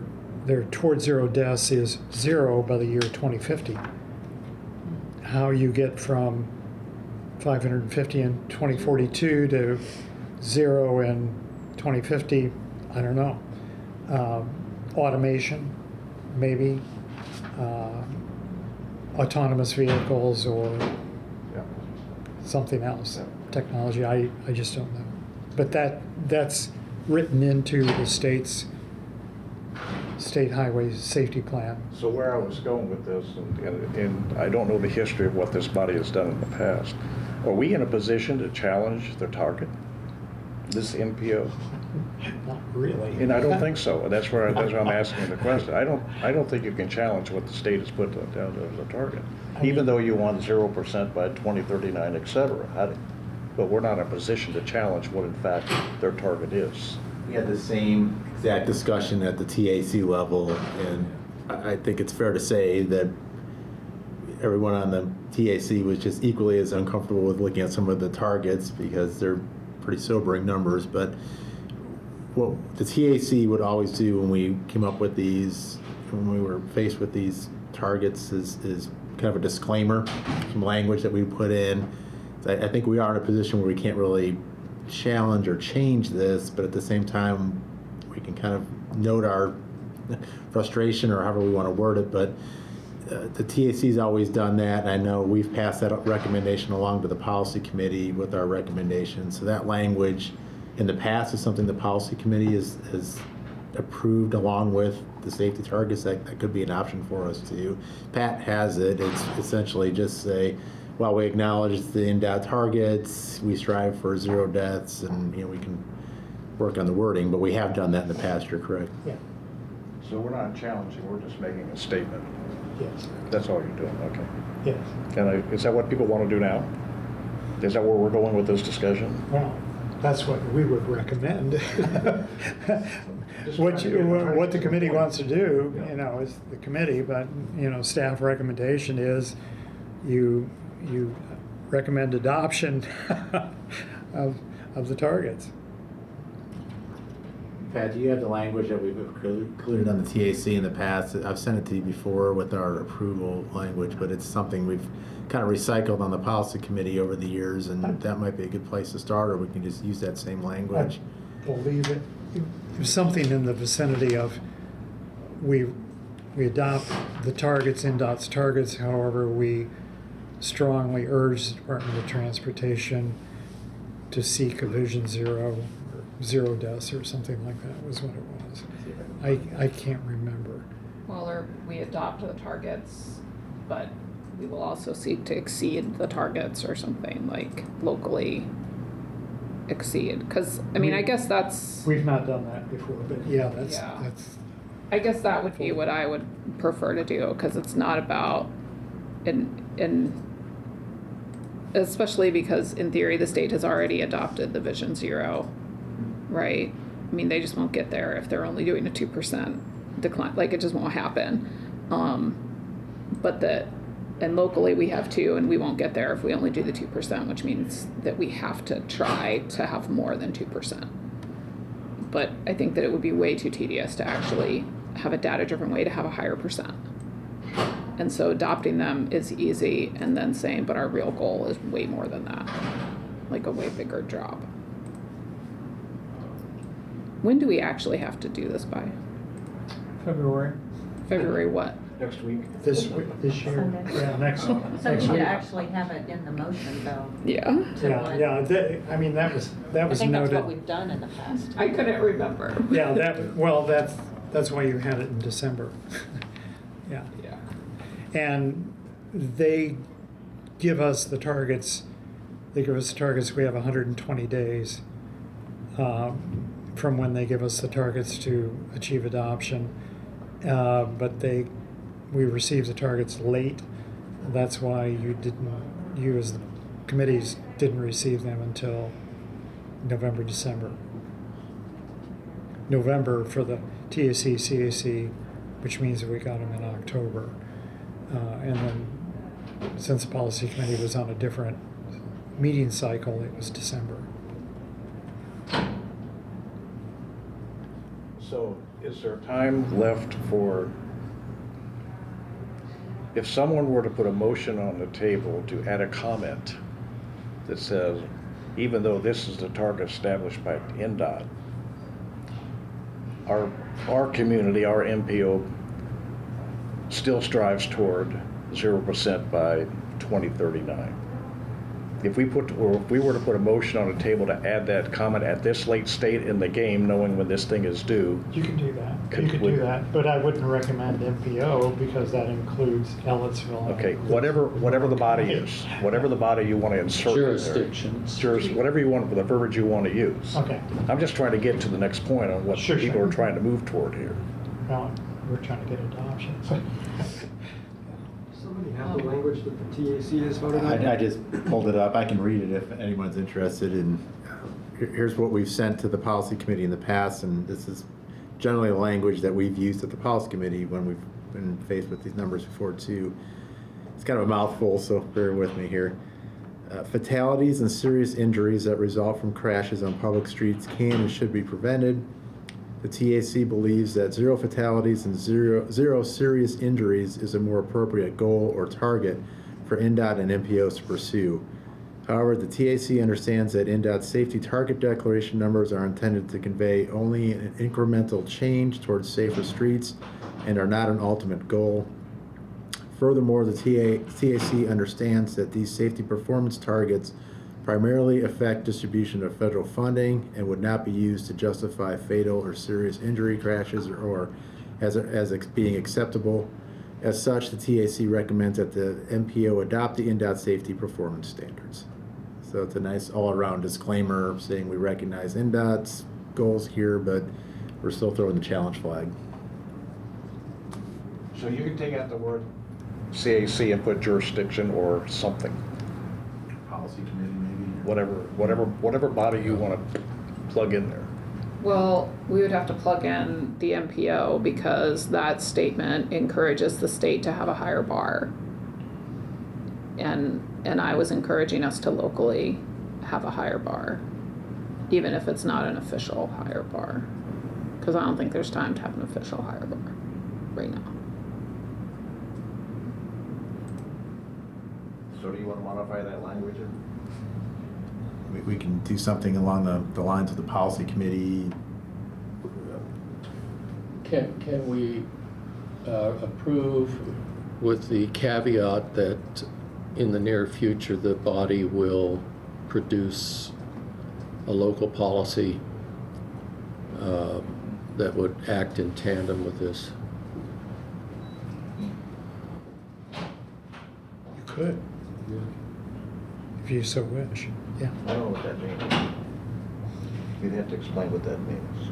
Toward Zero deaths is 0 by the year 2050. How you get from 550 in 2042 to 0 in 2050, I don't know. Automation, maybe. Autonomous vehicles or something else. Technology, I just don't know. But that's written into the state highway safety plan. So where I was going with this, and I don't know the history of what this body has done in the past, are we in a position to challenge the target, this MPO? Not really. And I don't think so. That's why I'm asking the question. I don't think you can challenge what the state has put down as a target, even though you want 0% by 2039, et cetera. But we're not in a position to challenge what in fact their target is. We had the same exact discussion at the TAC level, and I think it's fair to say that everyone on the TAC was just equally as uncomfortable with looking at some of the targets because they're pretty sobering numbers. But what the TAC would always do when we came up with these, when we were faced with these targets, is kind of a disclaimer, some language that we put in. I think we are in a position where we can't really challenge or change this, but at the same time, we can kind of note our frustration or however we want to word it. But the TAC's always done that, and I know we've passed that recommendation along to the policy committee with our recommendations. So that language in the past is something the policy committee has approved along with the safety targets. That could be an option for us too. Pat has it. It's essentially just say, well, we acknowledge the NDOT targets, we strive for 0 deaths, and we can work on the wording, but we have done that in the past, you're correct. Yeah. So we're not challenging, we're just making a statement. Yes. That's all you're doing, okay. Yes. Is that what people want to do now? Is that where we're going with this discussion? Well, that's what we would recommend. What the committee wants to do, is the committee, but, staff recommendation is you recommend adoption of the targets. Pat, do you have the language that we've included on the TAC in the past? I've sent it to you before with our approval language, but it's something we've kind of recycled on the policy committee over the years, and that might be a good place to start, or we can just use that same language. I believe it was something in the vicinity of we adopt the targets, NDOT's targets, however, we strongly urge the Department of Transportation to seek a Vision Zero, or 0 deaths, or something like that was what it was. I can't remember. Well, or we adopt the targets, but we will also seek to exceed the targets or something, like locally exceed. Because, I guess that's... We've not done that before, but yeah, that's... I guess that would be what I would prefer to do, because it's not about... especially because in theory the state has already adopted the Vision Zero, right? They just won't get there if they're only doing a 2% decline. Like, it just won't happen. And locally we have 2, and we won't get there if we only do the 2%, which means that we have to try to have more than 2%. but I think that it would be way too tedious to actually have a data-driven way to have a higher percent. And so adopting them is easy, and then saying, but our real goal is way more than that, like a way bigger job. When do we actually have to do this by? February, February what? Next week. this year, yeah, next So we week. should actually have it in the motion though. Yeah. Yeah, I mean, that was I think that's what noted. we've done in the past. I couldn't remember. Yeah, that's why you had it in December. Yeah. Yeah. And they give us the targets, we have 120 days from when they give us the targets to achieve adoption. But we received the targets late. That's why you as the committees didn't receive them until November, December. November for the TAC, CAC, which means that we got them in October. And then since the policy committee was on a different meeting cycle, it was December. So is there time left for, if someone were to put a motion on the table to add a comment that says, even though this is the target established by NDOT, our community, our MPO, still strives toward 0% by 2039. If we were to put a motion on the table to add that comment at this late state in the game, knowing when this thing is due. You can do that. Could You could we- do that, but I wouldn't recommend MPO because that includes Ellettsville. Okay, whatever the body is, whatever the body you want to insert in there. Jurisdictions. Whatever you want, the verbiage you want to use. Okay, I'm just trying to get to the next point on what Sure, people sure. are trying to move toward here. well, we're trying to get adoption. Somebody have the language that the TAC has voted on? I just pulled it up. I can read it if anyone's interested. And here's what we've sent to the policy committee in the past, and this is generally the language that we've used at the policy committee when we've been faced with these numbers before too. It's kind of a mouthful, so bear with me here. Fatalities and serious injuries that result from crashes on public streets can and should be prevented. The TAC believes that 0 fatalities and zero serious injuries is a more appropriate goal or target for NDOT and MPOs to pursue. However, the TAC understands that NDOT's safety target declaration numbers are intended to convey only an incremental change towards safer streets and are not an ultimate goal. Furthermore, the TAC understands that these safety performance targets primarily affect distribution of federal funding and would not be used to justify fatal or serious injury crashes or as being acceptable. As such, the TAC recommends that the MPO adopt the NDOT safety performance standards. So it's a nice all-around disclaimer saying we recognize NDOT's goals here, but we're still throwing the challenge flag. So you can take out the word CAC and put jurisdiction or something, Policy committee, maybe. whatever body you want to plug in there. Well, we would have to plug in the MPO because that statement encourages the state to have a higher bar. And I was encouraging us to locally have a higher bar, even if it's not an official higher bar. Because I don't think there's time to have an official higher bar right now. So do you want to modify that language? We can do something along the lines of the policy committee. Can we approve with the caveat that in the near future, the body will produce a local policy that would act in tandem with this? You could, if you so wish, yeah. I don't know what that means. You'd have to explain what that means.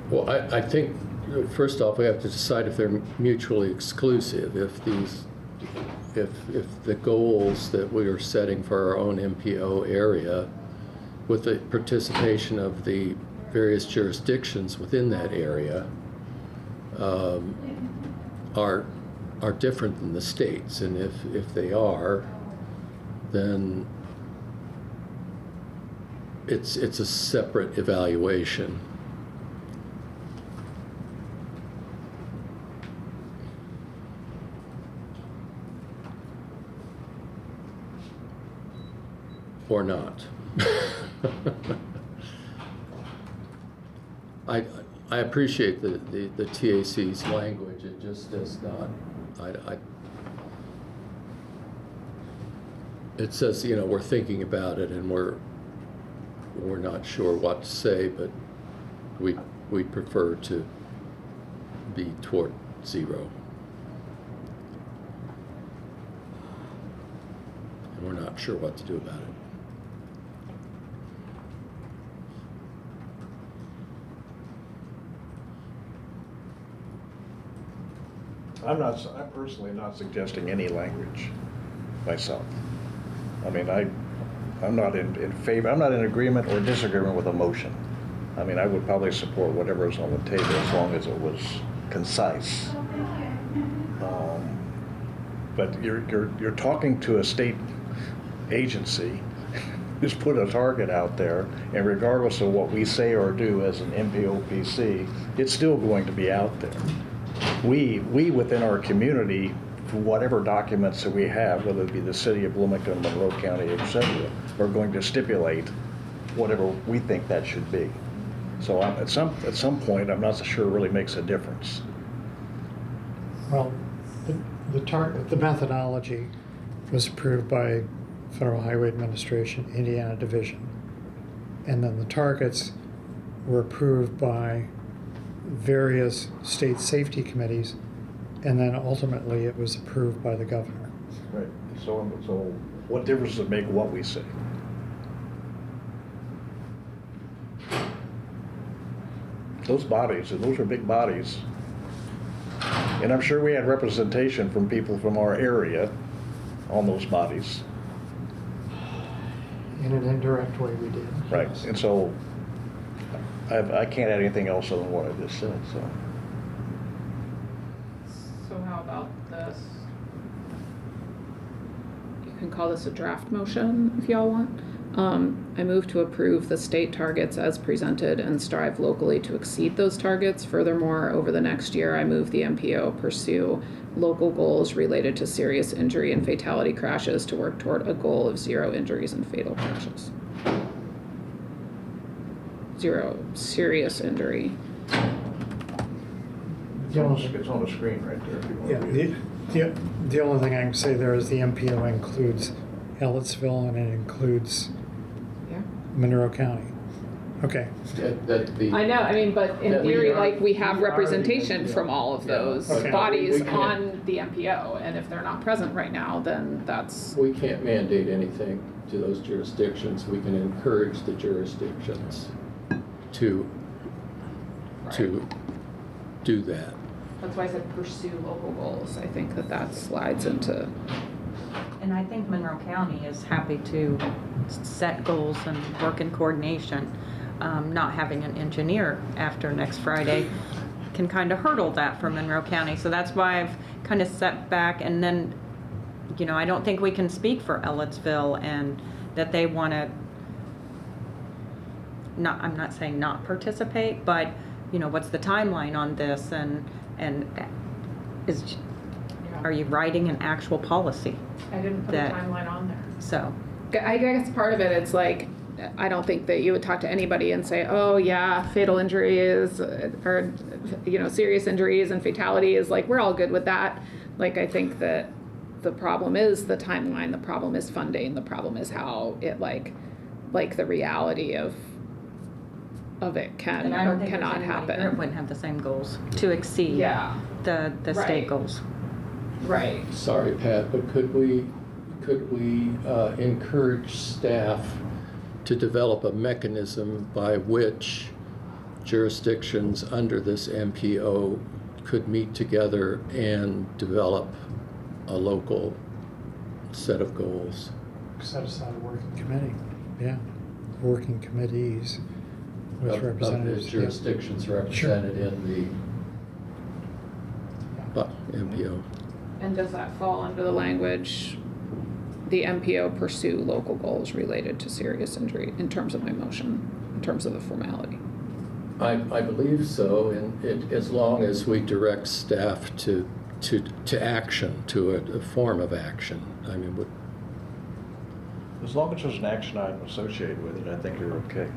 Well, I think, first off, we have to decide if they're mutually exclusive. If the goals that we are setting for our own MPO area, with the participation of the various jurisdictions within that area, are different than the states. And if they are, then it's a separate evaluation. Or not. I appreciate the TAC's language. It just does not. It says, you know, we're thinking about it and we're not sure what to say, but we prefer to be toward 0. And we're not sure what to do about it. I'm personally not suggesting any language myself. I mean, I'm not in favor, I'm not in agreement or disagreement with a motion. I mean, I would probably support whatever is on the table as long as it was concise. But you're talking to a state agency who's put a target out there, and regardless of what we say or do as an MPOPC, it's still going to be out there. We within our community, for whatever documents that we have, whether it be the city of Bloomington, Monroe County, etc., are going to stipulate whatever we think that should be. So at some point, I'm not so sure it really makes a difference. Well, the methodology was approved by Federal Highway Administration, Indiana Division. And then the targets were approved by various state safety committees, and then ultimately it was approved by the governor. Right. So what difference does it make what we say? Those bodies, and those are big bodies. And I'm sure we had representation from people from our area on those bodies. In an indirect way, we did. Right. Yes. And so I can't add anything else other than what I just said, so. So how about this? You can call this a draft motion if y'all want. I move to approve the state targets as presented and strive locally to exceed those targets. Furthermore, over the next year, I move the MPO pursue local goals related to serious injury and fatality crashes to work toward a goal of 0 injuries and fatal crashes. 0 serious injury. It's on the screen right there. If you want to read it. The only thing I can say there is the MPO includes Ellettsville and it includes Monroe County. Okay. I know, I mean, but in theory, like, we have representation from all of those Okay. bodies on the MPO, and if they're not present right now, then that's. We can't mandate anything to those jurisdictions. We can encourage the jurisdictions to do that. That's why I said pursue local goals. I think that slides into. And I think Monroe County is happy to set goals and work in coordination. Not having an engineer after next Friday can kind of hurdle that for Monroe County. So that's why I've kind of set back, and then, you know, I don't think we can speak for Ellettsville and that they want to, I'm not saying not participate, but, you know, what's the timeline on this, and are you writing an actual policy? I didn't put a timeline on there. So. I guess part of it, it's like, I don't think that you would talk to anybody and say, oh yeah, fatal injuries or, you know, serious injuries and fatality is like, we're all good with that. Like, I think that the problem is the timeline, the problem is funding, the problem is how it like the reality of it can or cannot happen. It wouldn't have the same goals to exceed the state goals. Right. Sorry, Pat, but could we encourage staff to develop a mechanism by which jurisdictions under this MPO could meet together and develop a local set of goals? Set aside a working committee, working committees with Of representatives. the jurisdictions represented in the MPO. And does that fall under the language the MPO pursue local goals related to serious injury in terms of my motion, in terms of the formality. I believe so, and as long as we direct staff to action, to a form of action. I mean, As long as there's an action item associated with it, I think you're okay.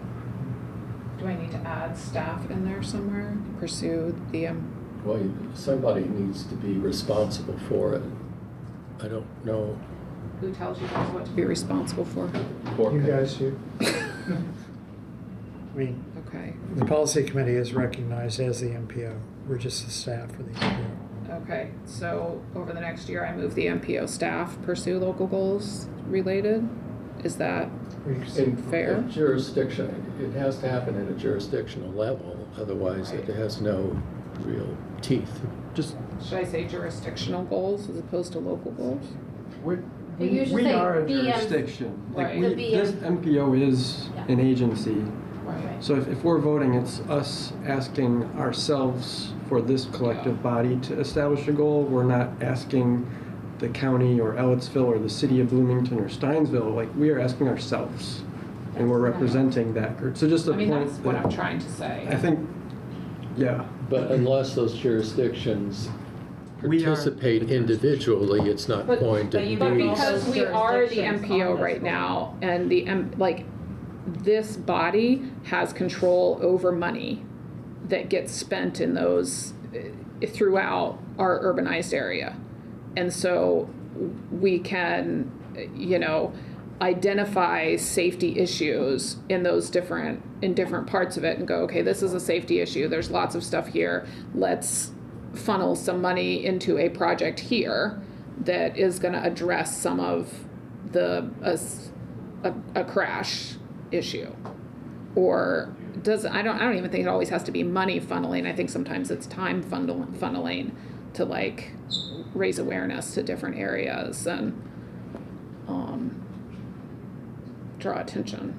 Do I need to add staff in there somewhere? Pursue the, well, somebody needs to be responsible for it. I don't know. who tells you guys what to be responsible for? You guys do. I mean, Okay, the policy committee is recognized as the MPO. We're just the staff for the MPO. okay, so over the next year, I move the MPO staff pursue local goals related? Is that In fair? in jurisdiction, it has to happen at a jurisdictional level, otherwise it has no real teeth. Just, Should I say jurisdictional goals as opposed to local goals? You usually we say are a BM. jurisdiction. Like Right. The this MPO is Yeah. an agency. Right. So if we're voting, it's us asking ourselves for this collective body to establish a goal. We're not asking the county or Ellettsville or the city of Bloomington or Steinsville. Like, we are asking ourselves, and we're representing that group. So just a I mean, point that's what that I'm trying to say. I think, yeah. But unless those jurisdictions We are- participate individually, it's not But- going to but you be. But These because we are the jurisdictions MPO on this right goal. now, and the, this body has control over money that gets spent in those, throughout our urbanized area. And so we can, identify safety issues in those different parts of it and go, okay, this is a safety issue, there's lots of stuff here, let's funnel some money into a project here that is going to address some of the a crash issue. Or I don't even think it always has to be money funneling. I think sometimes it's time funneling to like raise awareness to different areas and draw attention.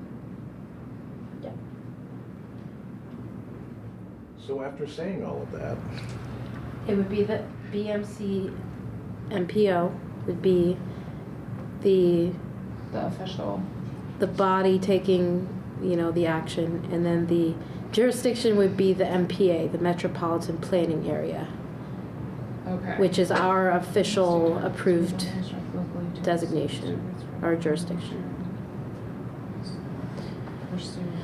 So after saying all of that, It would be the BMC MPO would be the The body taking, the action, and then the jurisdiction would be the MPA, the Metropolitan Planning Area, Okay. which is our official approved designation, our jurisdiction.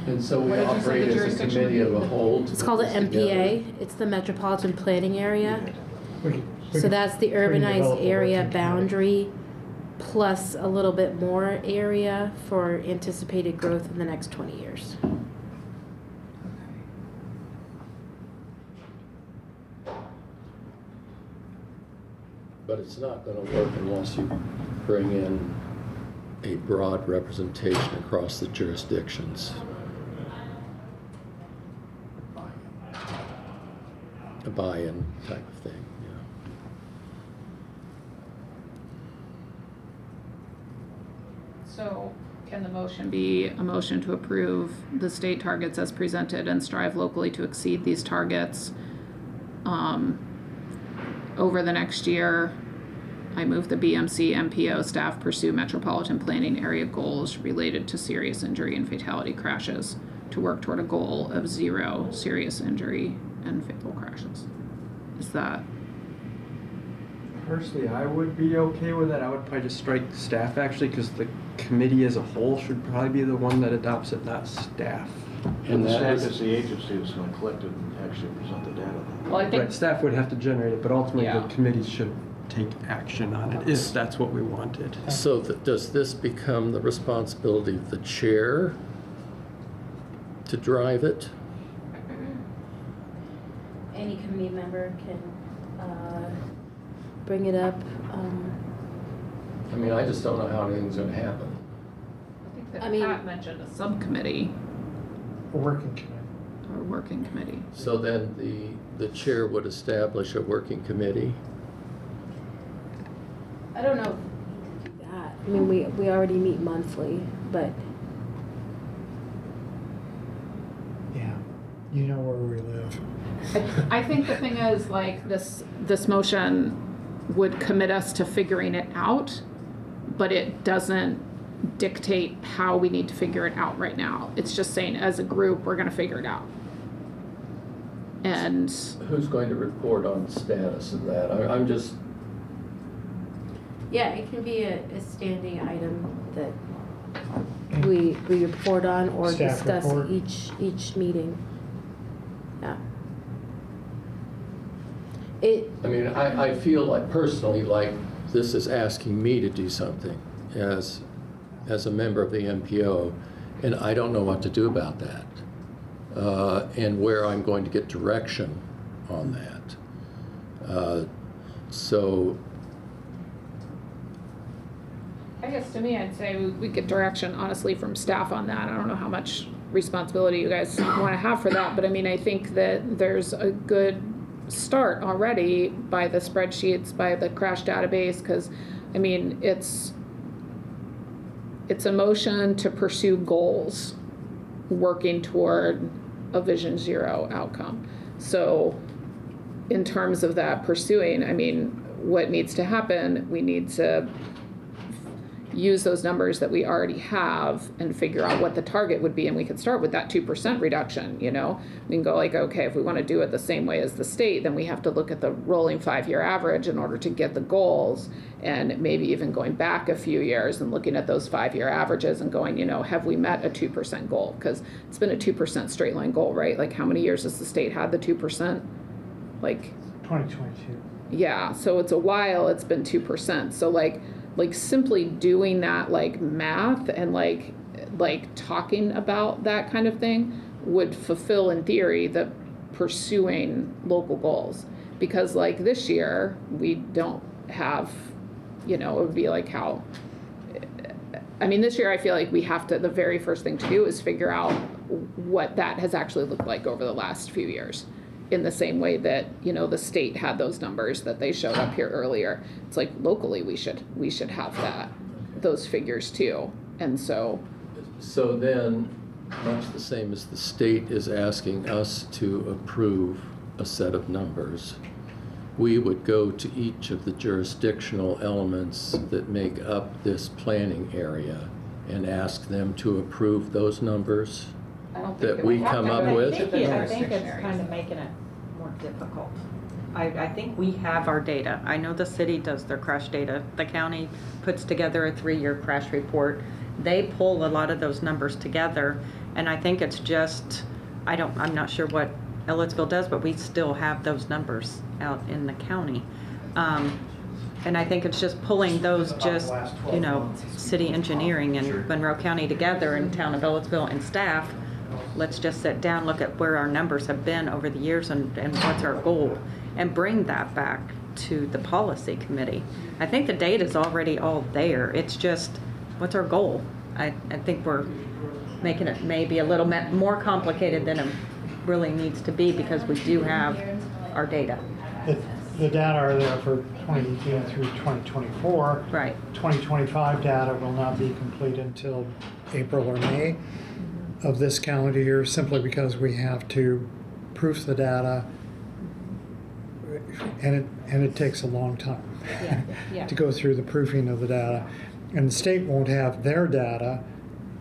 And so we What did you say operate the as a jurisdiction committee would of be? a whole. to It's put called this an MPA. together. It's the Metropolitan Planning Area. We So could- that's the we can urbanized develop a area working committee. boundary plus a little bit more area for anticipated growth in the next 20 years. But it's not going to work unless you bring in a broad representation across the jurisdictions. A buy-in type of thing, yeah. So can the motion be a motion to approve the state targets as presented and strive locally to exceed these targets over the next year? I move the BMC MPO staff pursue metropolitan planning area goals related to serious injury and fatality crashes to work toward a goal of 0 serious injury and fatal crashes. Is that? Personally, I would be okay with that. I would probably just strike staff actually, because the committee as a whole should probably be the one that adopts it, not staff. And the that staff is- is the agency that's going to collect it and actually present the data. Well, I think Right, staff would have to generate it, but ultimately Yeah. the committee should take action on it if that's what we wanted. So does this become the responsibility of the chair to drive it? Any committee member can bring it up. I mean, I just don't know how anything's going to happen. I think that I mean- Pat mentioned a subcommittee A working committee. or working committee. So then the chair would establish a working committee. I don't know if we need to do that. I mean, we already meet monthly, but Yeah, you know where we live. I think the thing is, like, this motion would commit us to figuring it out but it doesn't dictate how we need to figure it out right now. It's just saying, as a group, we're gonna figure it out. And Who's going to report on the status of that? I'm just, Yeah, it can be a standing item that we report on or Staff discuss report. each meeting. Yeah. I feel like personally like this is asking me to do something as a member of the MPO, and I don't know what to do about that, and where I'm going to get direction on that. So I guess to me, I'd say we get direction honestly from staff on that. I don't know how much responsibility you guys want to have for that, but I mean, I think that there's a good start already by the spreadsheets, by the crash database, because I mean, it's a motion to pursue goals working toward a Vision Zero outcome. So in terms of that pursuing, I mean, what needs to happen, we need to use those numbers that we already have and figure out what the target would be, and we could start with that 2% reduction, you know? We can go like, okay, if we want to do it the same way as the state, then we have to look at the rolling 5-year average in order to get the goals, and maybe even going back a few years and looking at those 5-year averages and going, you know, have we met a 2% goal? Because it's been a 2% straight line goal, right? Like, how many years has the state had the 2%? Like 2022. Yeah, so it's a while it's been 2%. So like simply doing that like math and like talking about that kind of thing would fulfill in theory the pursuing local goals. Because like this year we don't have, you know, it would be like how, I mean, this year I feel like we have to, the very first thing to do is figure out what that has actually looked like over the last few years. In the same way that, you know, the state had those numbers that they showed up here earlier. It's like locally we should have that, those figures too. And so then, much the same as the state is asking us to approve a set of numbers, we would go to each of the jurisdictional elements that make up this planning area and ask them to approve those numbers that we come up with. I think it's kind of making it more difficult. I think we have our data. I know the city does their crash data. The county puts together a 3-year crash report. They pull a lot of those numbers together, and I think it's just, I'm not sure what Ellisville does, but we still have those numbers out in the county. And I think it's just pulling those just, you know, city engineering and Monroe County together and town of Ellisville and staff. Let's just sit down, look at where our numbers have been over the years and what's our goal, and bring that back to the policy committee. I think the data's already all there. It's just, what's our goal? I think we're making it maybe a little more complicated than it really needs to be because we do have our data. The data are there for 2018 through 2024. Right. 2025 data will not be complete until April or May of this calendar year, simply because we have to proof the data, and it takes a long time Yeah. to go through the proofing of the data. And the state won't have their data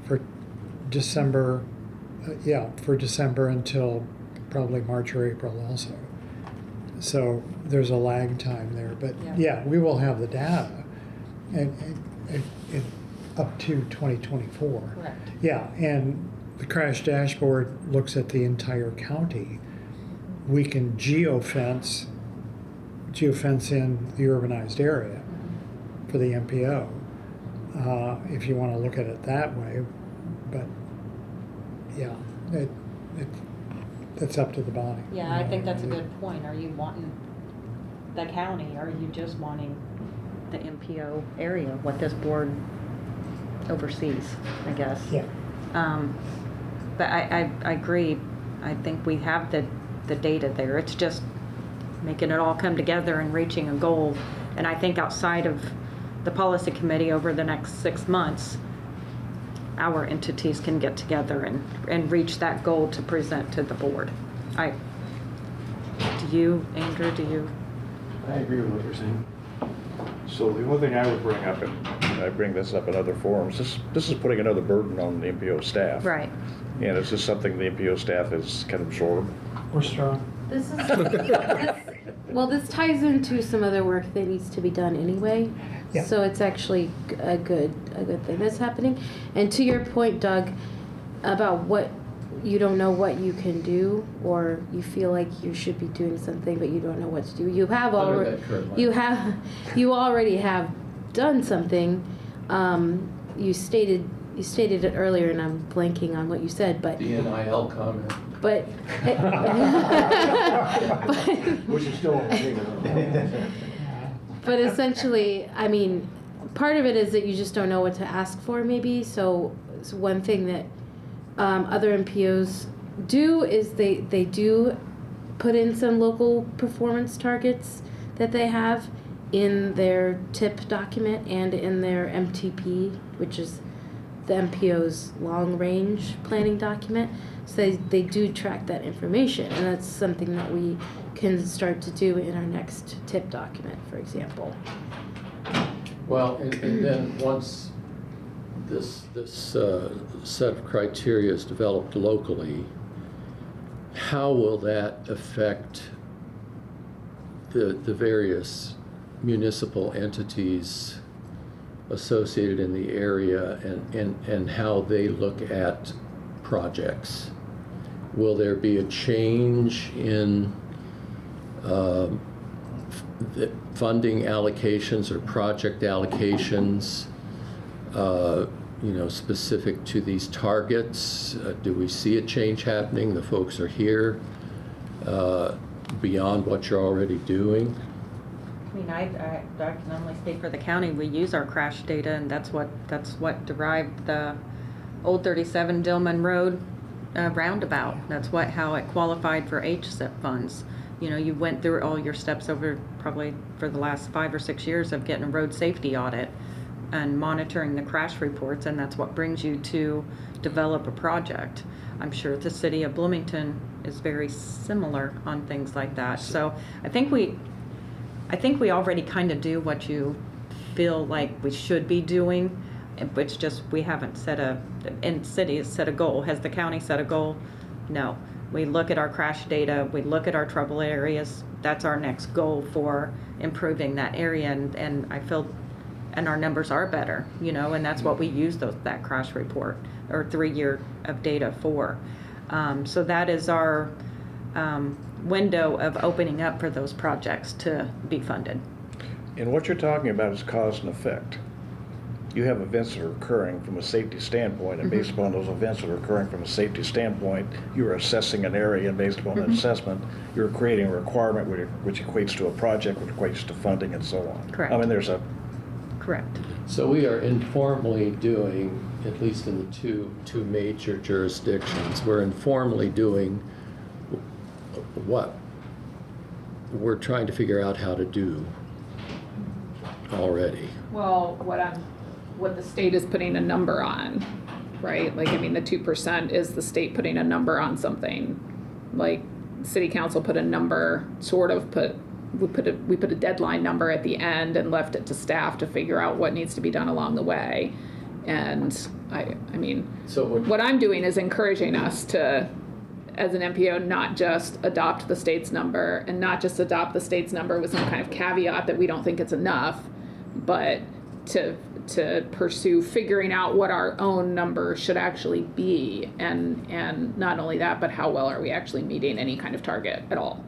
for December, until probably March or April also. So there's a lag time there, but yeah, we will have the data and up to 2024. Correct. Yeah, and the crash dashboard looks at the entire county. We can geofence in the urbanized area for the MPO, if you want to look at it that way. But yeah, that's up to the body. Yeah, I think that's a good point. Are you wanting the county? Are you just wanting the MPO area, what this board oversees, I guess? Yeah. But I agree. I think we have the data there. It's just making it all come together and reaching a goal. And I think outside of the policy committee over the next 6 months, our entities can get together and reach that goal to present to the board. Do you, Andrew, I agree with what you're saying. So the only thing I would bring up, and I bring this up in other forums, this is putting another burden on the MPO staff. Right. And it's just something the MPO staff can absorb. We're strong. This is, well, this ties into some other work that needs to be done anyway. Yeah. So it's actually a good thing that's happening. And to your point, Doug, about what you don't know what you can do, or you feel like you should be doing something but you don't know what to do. You have Under already, that current you already have done something. You stated it earlier, and I'm blanking on what you said, but The NIL comment. but Which is still on the table. but essentially, I mean, part of it is that you just don't know what to ask for, maybe. So it's one thing that other MPOs do is they do put in some local performance targets that they have in their TIP document and in their MTP, which is the MPO's long-range planning document. So they do track that information, and that's something that we can start to do in our next TIP document, for example. Well, and then once this set of criteria is developed locally, how will that affect the various municipal entities associated in the area and how they look at projects? Will there be a change in the funding allocations or project allocations, specific to these targets? Do we see a change happening? The folks are here beyond what you're already doing? I mean, I can only speak for the county. We use our crash data, and that's what derived the old 37 Dillman Road roundabout. That's how it qualified for HSIP funds. You went through all your steps over probably for the last 5 or 6 years of getting a road safety audit and monitoring the crash reports, and that's what brings you to develop a project. I'm sure the city of Bloomington is very similar on things like that. So I think we already kind of do what you feel like we should be doing, which just we haven't city has set a goal. Has the county set a goal? No. We look at our crash data, we look at our trouble areas. That's our next goal for improving that area, and I feel, and our numbers are better, and that's what we use that crash report or 3 year of data for. So that is our window of opening up for those projects to be funded. And what you're talking about is cause and effect. You have events that are occurring from a safety standpoint, and based upon those events that are occurring from a safety standpoint, you're assessing an area, and based upon that assessment, you're creating a requirement which equates to a project, which equates to funding, and so on. Correct. I mean, there's a... Correct. So we are informally doing, at least in the two major jurisdictions, we're informally doing what we're trying to figure out how to do already. Well, what the state is putting a number on, right? Like, I mean, the 2% is the state putting a number on something. Like, city council put a number, we put a deadline number at the end and left it to staff to figure out what needs to be done along the way. And I mean, So what I'm doing is encouraging us to, as an MPO, not just adopt the state's number, and not just adopt the state's number with some kind of caveat that we don't think it's enough, but to pursue figuring out what our own number should actually be, and not only that, but how well are we actually meeting any kind of target at all.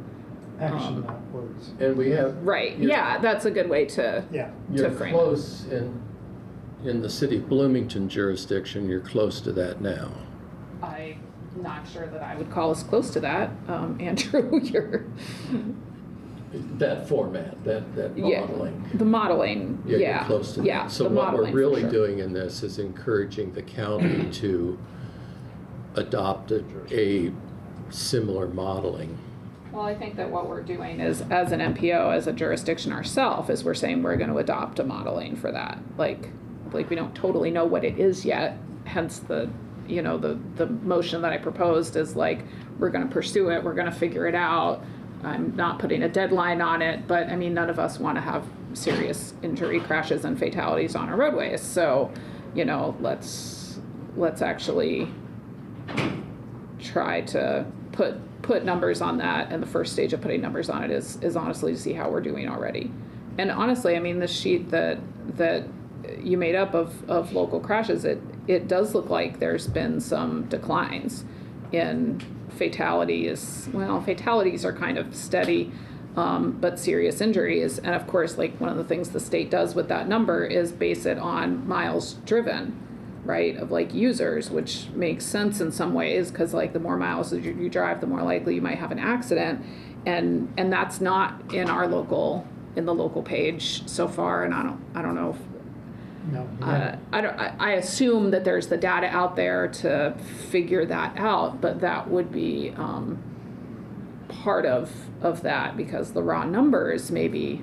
Action, not words. And we have. Right, yeah, that's a good way to You're frame close in the city of Bloomington jurisdiction, you're close to that now. I'm not sure that I would call us close to that. Andrew, you're... That format, that modeling. The modeling, You're yeah. close to yeah, that. So the what we're modeling, for really sure. doing in this is encouraging the county to adopt a similar modeling. Well, I think that what we're doing is, as an MPO, as a jurisdiction ourselves, is we're saying we're going to adopt a modeling for that. Like we don't totally know what it is yet. Hence the motion that I proposed is like, we're going to pursue it. We're going to figure it out. I'm not putting a deadline on it, but I mean, none of us want to have serious injury, crashes, and fatalities on our roadways. So, you know, let's actually try to put numbers on that, and the first stage of putting numbers on it is honestly to see how we're doing already. And honestly, I mean, the sheet that you made up of local crashes, it does look like there's been some declines in fatalities. Well, fatalities are kind of steady, but serious injuries, and of course, like one of the things the state does with that number is base it on miles driven, right, of like users, which makes sense in some ways, because like the more miles that you drive, the more likely you might have an accident, and that's not in the local page so far, and I don't know if, No. I assume that there's the data out there to figure that out, but that would be part of that, because the raw numbers maybe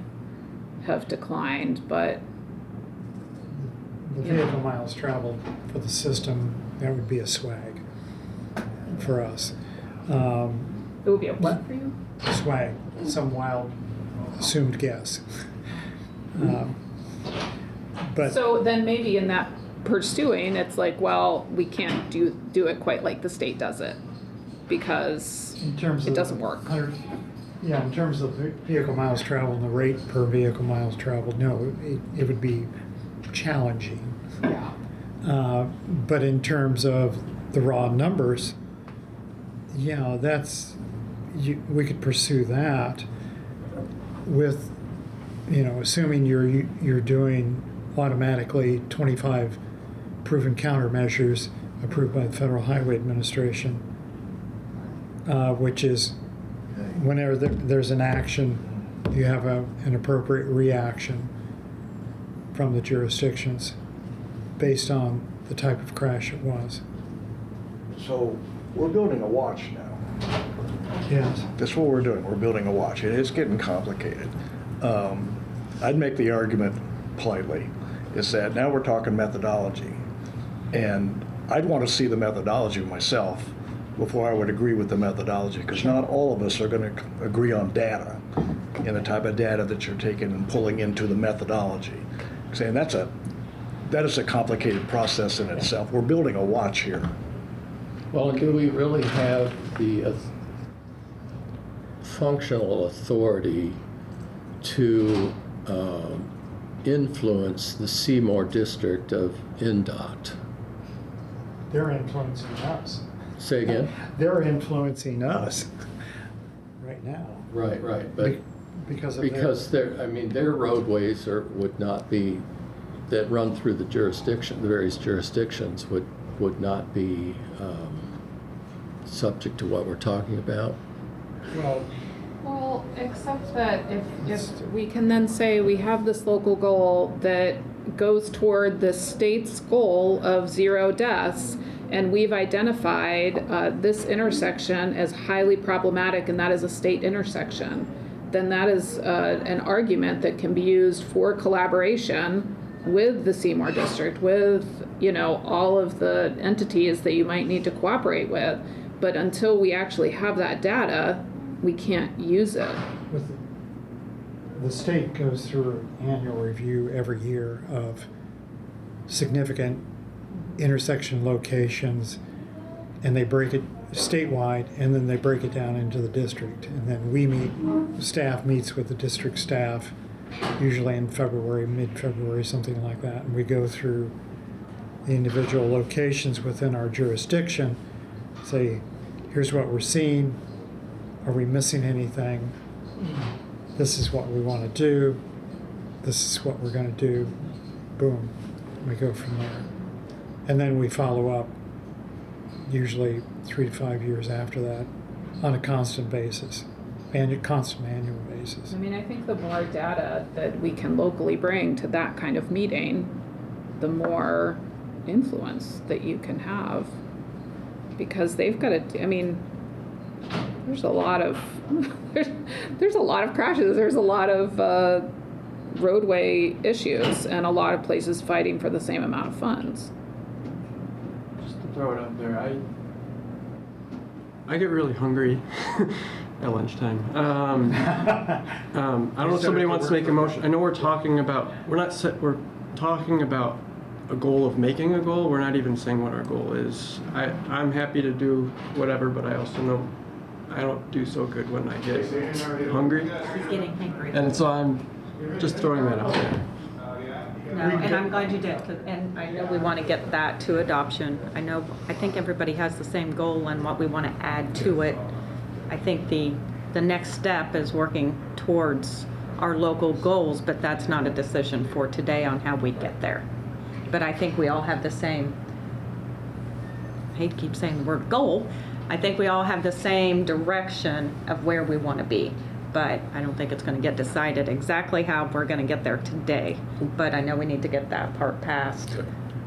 have declined, but The vehicle miles traveled for the system, that would be a swag for us. it would be a what for you? Swag, some wild assumed guess. But So then maybe in that pursuing, it's like, well, we can't do it quite like the state does it, because in terms of it doesn't work. Yeah, in terms of vehicle miles traveled and the rate per vehicle miles traveled, no, it would be challenging. Yeah. But in terms of the raw numbers, yeah, we could pursue that with, assuming you're doing automatically 25 proven countermeasures approved by the Federal Highway Administration, which is whenever there's an action, you have an appropriate reaction from the jurisdictions based on the type of crash it was. So we're building a watch now. Yes. That's what we're doing. We're building a watch. It is getting complicated. I'd make the argument politely, is that now we're talking methodology. And I'd want to see the methodology myself before I would agree with the methodology, because not all of us are going to agree on data and the type of data that you're taking and pulling into the methodology. Saying that is a complicated process in itself. We're building a watch here. Well, do we really have the functional authority to influence the Seymour district of INDOT? They're influencing us. Say again? They're influencing us right now. Right, but Because their roadways would not be, that run through the various jurisdictions would not be subject to what we're talking about. Well, except that if we can then say we have this local goal that goes toward the state's goal of 0 deaths, and we've identified this intersection as highly problematic, and that is a state intersection, then that is an argument that can be used for collaboration with the Seymour district, with all of the entities that you might need to cooperate with. But until we actually have that data, we can't use it. the state goes through an annual review every year of significant intersection locations, and they break it statewide, and then they break it down into the district. And then staff meets with the district staff, usually in February, mid-February, something like that, and we go through the individual locations within our jurisdiction, say, here's what we're seeing, are we missing anything? This is what we want to do, this is what we're going to do, boom, we go from there. And then we follow up, usually 3 to 5 years after that, on a constant basis, constant annual basis. I mean, I think the more data that we can locally bring to that kind of meeting, the more influence that you can have, because they've got to, I mean, there's a lot of there's a lot of crashes, there's a lot of roadway issues, and a lot of places fighting for the same amount of funds. Just to throw it out there, I get really hungry at lunchtime. I don't know if somebody wants to make a motion. I know we're talking about, we're talking about a goal of making a goal. We're not even saying what our goal is. I'm happy to do whatever, but I also know I don't do so good when I get hungry. He's getting hangry. And so I'm just throwing that out there. No, and I'm glad you did, and I know we want to get that to adoption. I think everybody has the same goal and what we want to add to it. I think the next step is working towards our local goals, but that's not a decision for today on how we get there. But I think we all have the same, I hate to keep saying the word goal, I think we all have the same direction of where we want to be. But I don't think it's going to get decided exactly how we're going to get there today. But I know we need to get that part passed.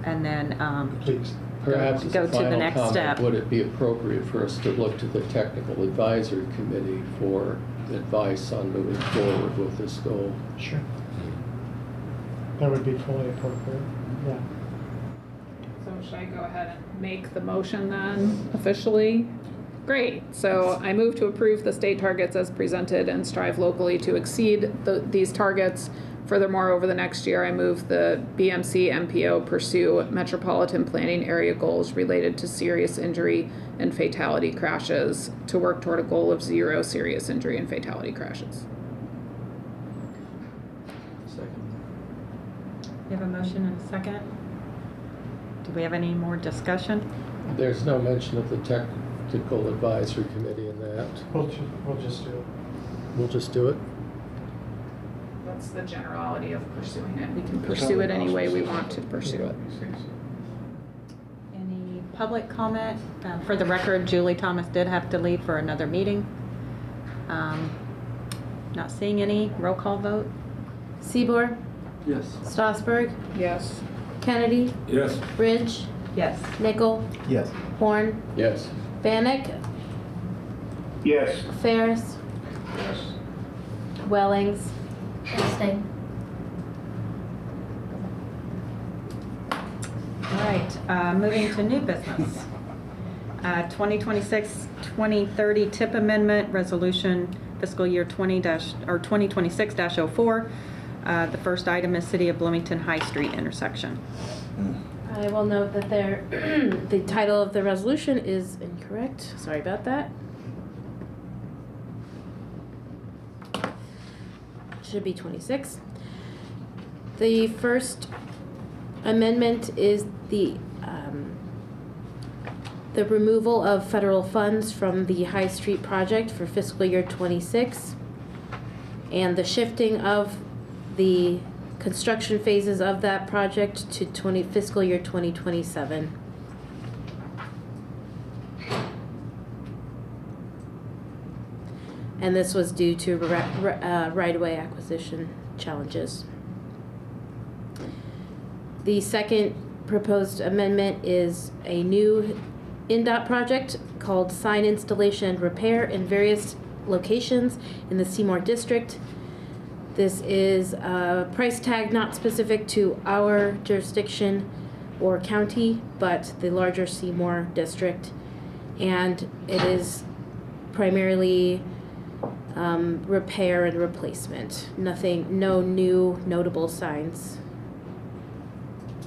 And then Please. Perhaps as go a to the final next comment, step. would it be appropriate for us to look to the technical advisory committee for advice on moving forward with this goal? Sure. That would be fully appropriate, yeah. So should I go ahead and make the motion then officially? Great, so I move to approve the state targets as presented and strive locally to exceed these targets. Furthermore, over the next year, I move the BMC MPO pursue metropolitan planning area goals related to serious injury and fatality crashes to work toward a goal of 0 serious injury and fatality crashes. Second. we have a motion and a second. Do we have any more discussion? There's no mention of the technical advisory committee in that. We'll just do it. We'll just do it. That's the generality of pursuing it. We can pursue it any way we want to pursue it. Any public comment? For the record, Julie Thomas did have to leave for another meeting. Not seeing any. Roll call vote? Seaboard, Yes. Strasburg, Yes. Kennedy, Yes. Ridge, Yes. Nickel, Yes. Horn, Yes. Bannock, Yes. Ferris, Yes. Wellings. Abstain. All right, moving to new business. 2026-2030 TIP Amendment Resolution Fiscal Year 2026-04. The first item is City of Bloomington High Street intersection. I will note that the title of the resolution is incorrect. Sorry about that. Should be 26. The first amendment is the removal of federal funds from the High Street project for fiscal year 26 and the shifting of the construction phases of that project to fiscal year 2027. And this was due to right-of-way acquisition challenges. The second proposed amendment is a new NDOT project called Sign Installation and Repair in various locations in the Seymour District. This is a price tag not specific to our jurisdiction or county, but the larger Seymour District. And it is primarily repair and replacement. No new notable signs.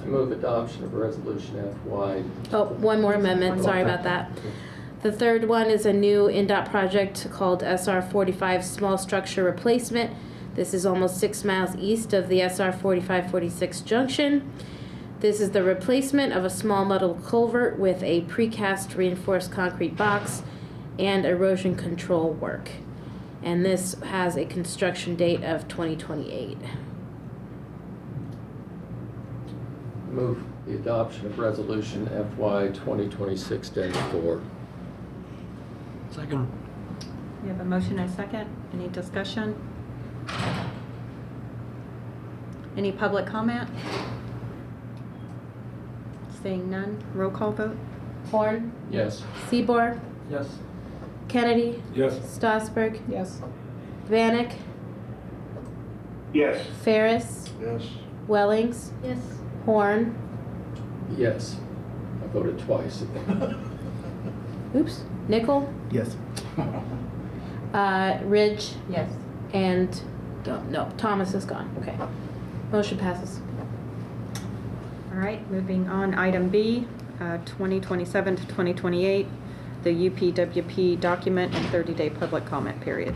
I move adoption of resolution FY. Oh, one more amendment, sorry about that. The third one is a new NDOT project called SR 45 Small Structure Replacement. This is almost 6 miles east of the SR 4546 junction. This is the replacement of a small metal culvert with a precast reinforced concrete box and erosion control work. And this has a construction date of 2028. Move the adoption of resolution FY 2026-4. Second. We have a motion and a second. Any discussion? Any public comment? Seeing none, roll call vote? Horn, Yes. Seaboard, Yes. Kennedy, Yes. Strasburg, Yes. Vanek, Yes. Ferris, Yes. Wellings, Yes. Horn, Yes. I voted twice. oops, Nickel, Yes. Ridge, Yes. and, no, Thomas is gone. Okay. Motion passes. All right, moving on, item B, 2027 to 2028, the UPWP document and 30-day public comment period.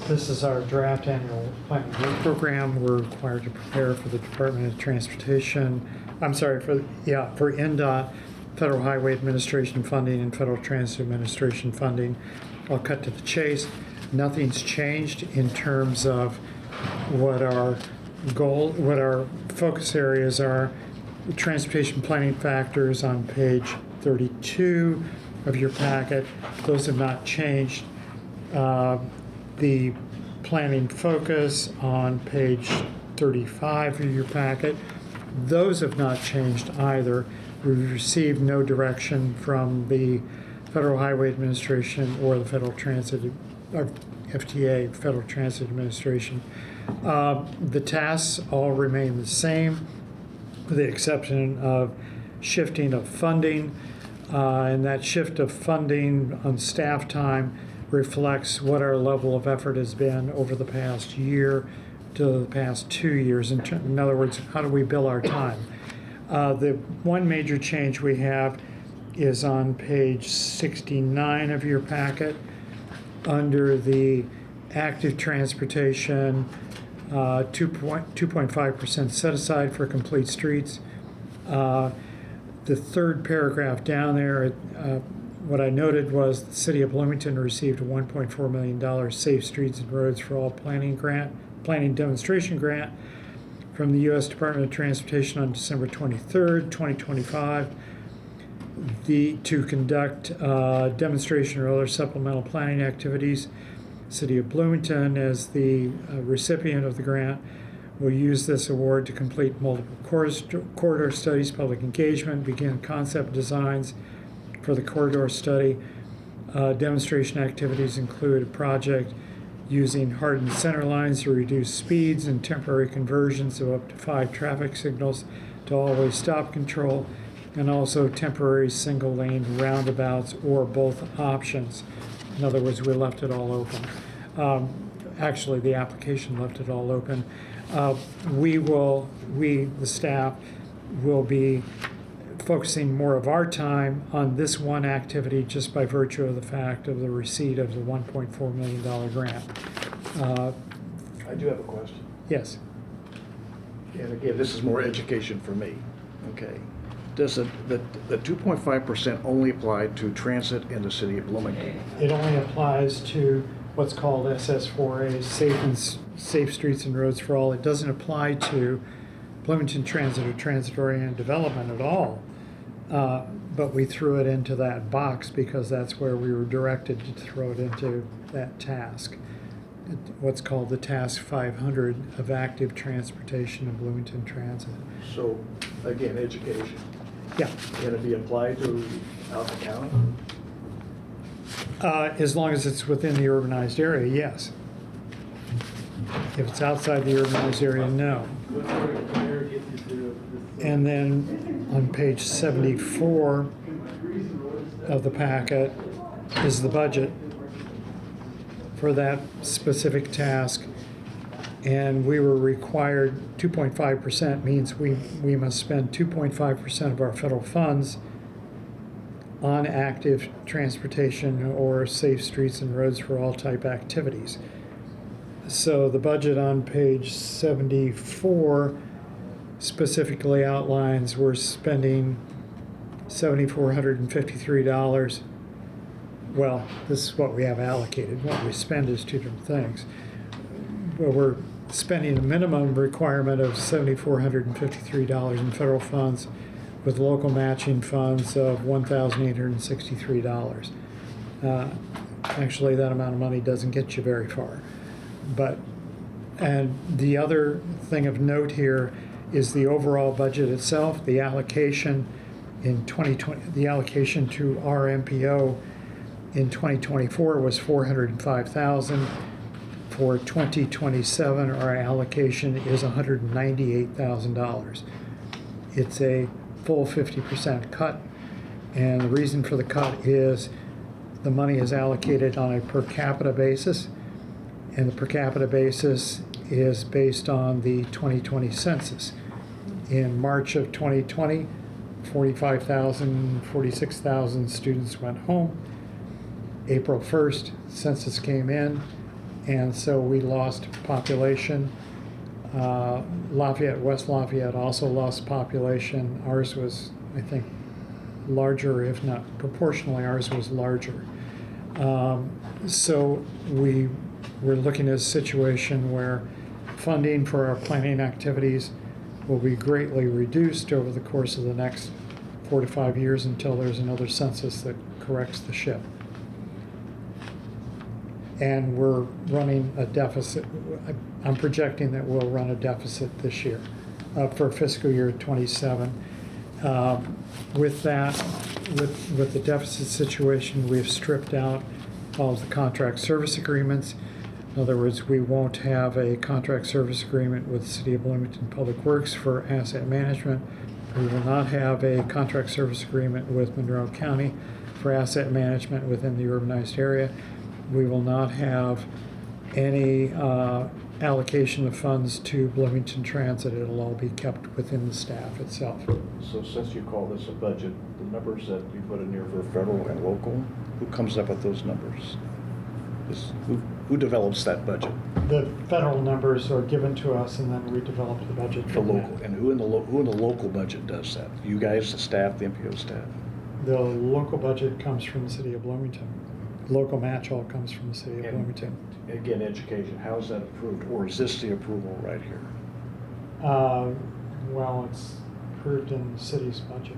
This is our draft annual planning work program. We're required to prepare for the Department of Transportation. I'm sorry, for NDOT, Federal Highway Administration funding and Federal Transit Administration funding. I'll cut to the chase. Nothing's changed in terms of what our focus areas are. The transportation planning factors on page 32 of your packet. Those have not changed. The planning focus on page 35 of your packet, those have not changed either. We've received no direction from the Federal Highway Administration or the Federal Transit, or FTA, Federal Transit Administration. The tasks all remain the same, with the exception of shifting of funding, and that shift of funding on staff time reflects what our level of effort has been over the past year to the past 2 years. In other words, how do we bill our time? The one major change we have is on page 69 of your packet under the active transportation 2.5% set aside for complete streets. The third paragraph down there, what I noted was the City of Bloomington received a $1.4 million Safe Streets and Roads for All planning demonstration grant from the U.S. Department of Transportation on December 23rd, 2025, to conduct demonstration or other supplemental planning activities. City of Bloomington, as the recipient of the grant, will use this award to complete multiple corridor studies, public engagement, begin concept designs for the corridor study. Demonstration activities include a project using hardened center lines to reduce speeds and temporary conversions of up to 5 traffic signals to all-way stop control, and also temporary single-lane roundabouts or both options. In other words, we left it all open. Actually, the application left it all open. The staff, will be focusing more of our time on this one activity just by virtue of the fact of the receipt of the $1.4 million grant. I do have a question. Yes. And again, this is more education for me. Okay. Does the 2.5% only apply to transit in the City of Bloomington? It only applies to what's called SS4A, Safe Streets and Roads for All. It doesn't apply to Bloomington Transit or transit-oriented development at all. But we threw it into that box because that's where we were directed to throw it into that task. What's called the Task 500 of Active Transportation in Bloomington Transit. So, again, education. Yeah. Can it be applied to Alpha County? As long as it's within the urbanized area, yes. If it's outside the urbanized area, no. And then on page 74 of the packet is the budget for that specific task. And we were required, 2.5% means we must spend 2.5% of our federal funds on active transportation or safe streets and roads for all type activities. So the budget on page 74 specifically outlines we're spending $7,453. Well, this is what we have allocated. What we spend is two different things. But we're spending a minimum requirement of $7,453 in federal funds with local matching funds of $1,863. Actually, that amount of money doesn't get you very far. And the other thing of note here is the overall budget itself. The allocation in 2020, the allocation to our MPO in 2024 was $405,000. For 2027, our allocation is $198,000. It's a full 50% cut, and the reason for the cut is The money is allocated on a per capita basis, and the per capita basis is based on the 2020 census. In March of 2020, 46,000 students went home. April 1st, census came in, and so we lost population. West Lafayette also lost population. Ours was, I think, larger, if not proportionally, ours was larger. So we were looking at a situation where funding for our planning activities will be greatly reduced over the course of the next 4 to 5 years until there's another census that corrects the ship. And we're running a deficit. I'm projecting that we'll run a deficit this year for fiscal year 27. With that, with the deficit situation, we've stripped out all of the contract service agreements. In other words, we won't have a contract service agreement with the City of Bloomington Public Works for asset management. We will not have a contract service agreement with Monroe County for asset management within the urbanized area. We will not have any allocation of funds to Bloomington Transit. It'll all be kept within the staff itself. So since you call this a budget, the numbers that you put in here for federal and local, who comes up with those numbers? Who develops that budget? The federal numbers are given to us, and then we develop the budget For from local, that. and who in the local budget does that? You guys, the staff, the MPO staff? The local budget comes from the City of Bloomington. Local match all comes from the City of Bloomington. Again, education, how is that approved, or is this the approval right here? Well, it's approved in the city's budget.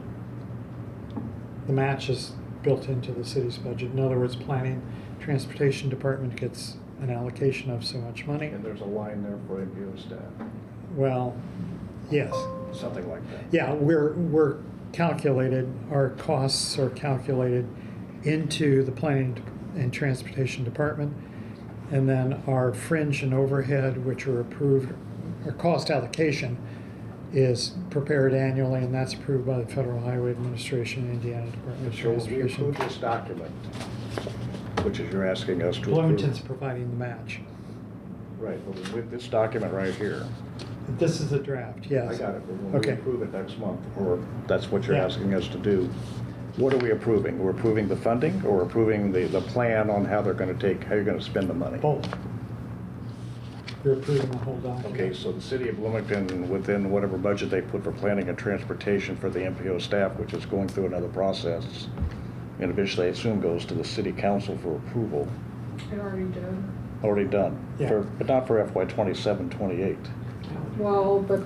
The match is built into the city's budget. In other words, planning, transportation department gets an allocation of so much money. And there's a line there for MPO staff, Well, yes. something like that. Yeah, we're calculated, our costs are calculated into the planning and transportation department. And then our fringe and overhead, which are approved, our cost allocation is prepared annually, and that's approved by the Federal Highway Administration, Indiana Department of So when we Transportation. approve this document, which is you're asking us to approve. Bloomington's providing the match. Right, but with this document right here, This is the draft, yes. I got it, but when we Okay. approve it next month, or that's what you're Yeah. asking us to do, what are we approving? We're approving the funding, or we're approving the plan on how they're gonna how you're gonna spend the money? Both. You're approving the whole document. Okay, so the city of Bloomington, within whatever budget they put for planning and transportation for the MPO staff, which is going through another process, and eventually I assume goes to the city council for approval, It already did. already done. Yeah. But not for FY 27, 28. Well, but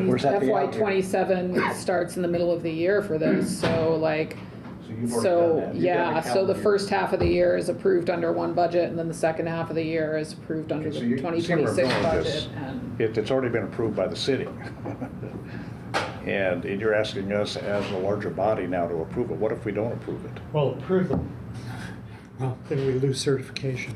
Where's that be FY out there? 27 starts in the middle of the year for this, so like, So you've already done so, that. You've done yeah, the so the calendar first year. half of the year is approved under one budget, and then the second half of the year is approved under Okay, the so you see where I'm 2026 going with this. budget, and It's already been approved by the city. And you're asking us as a larger body now to approve it. What if we don't approve it? Well, approve them. Well, then we lose certification.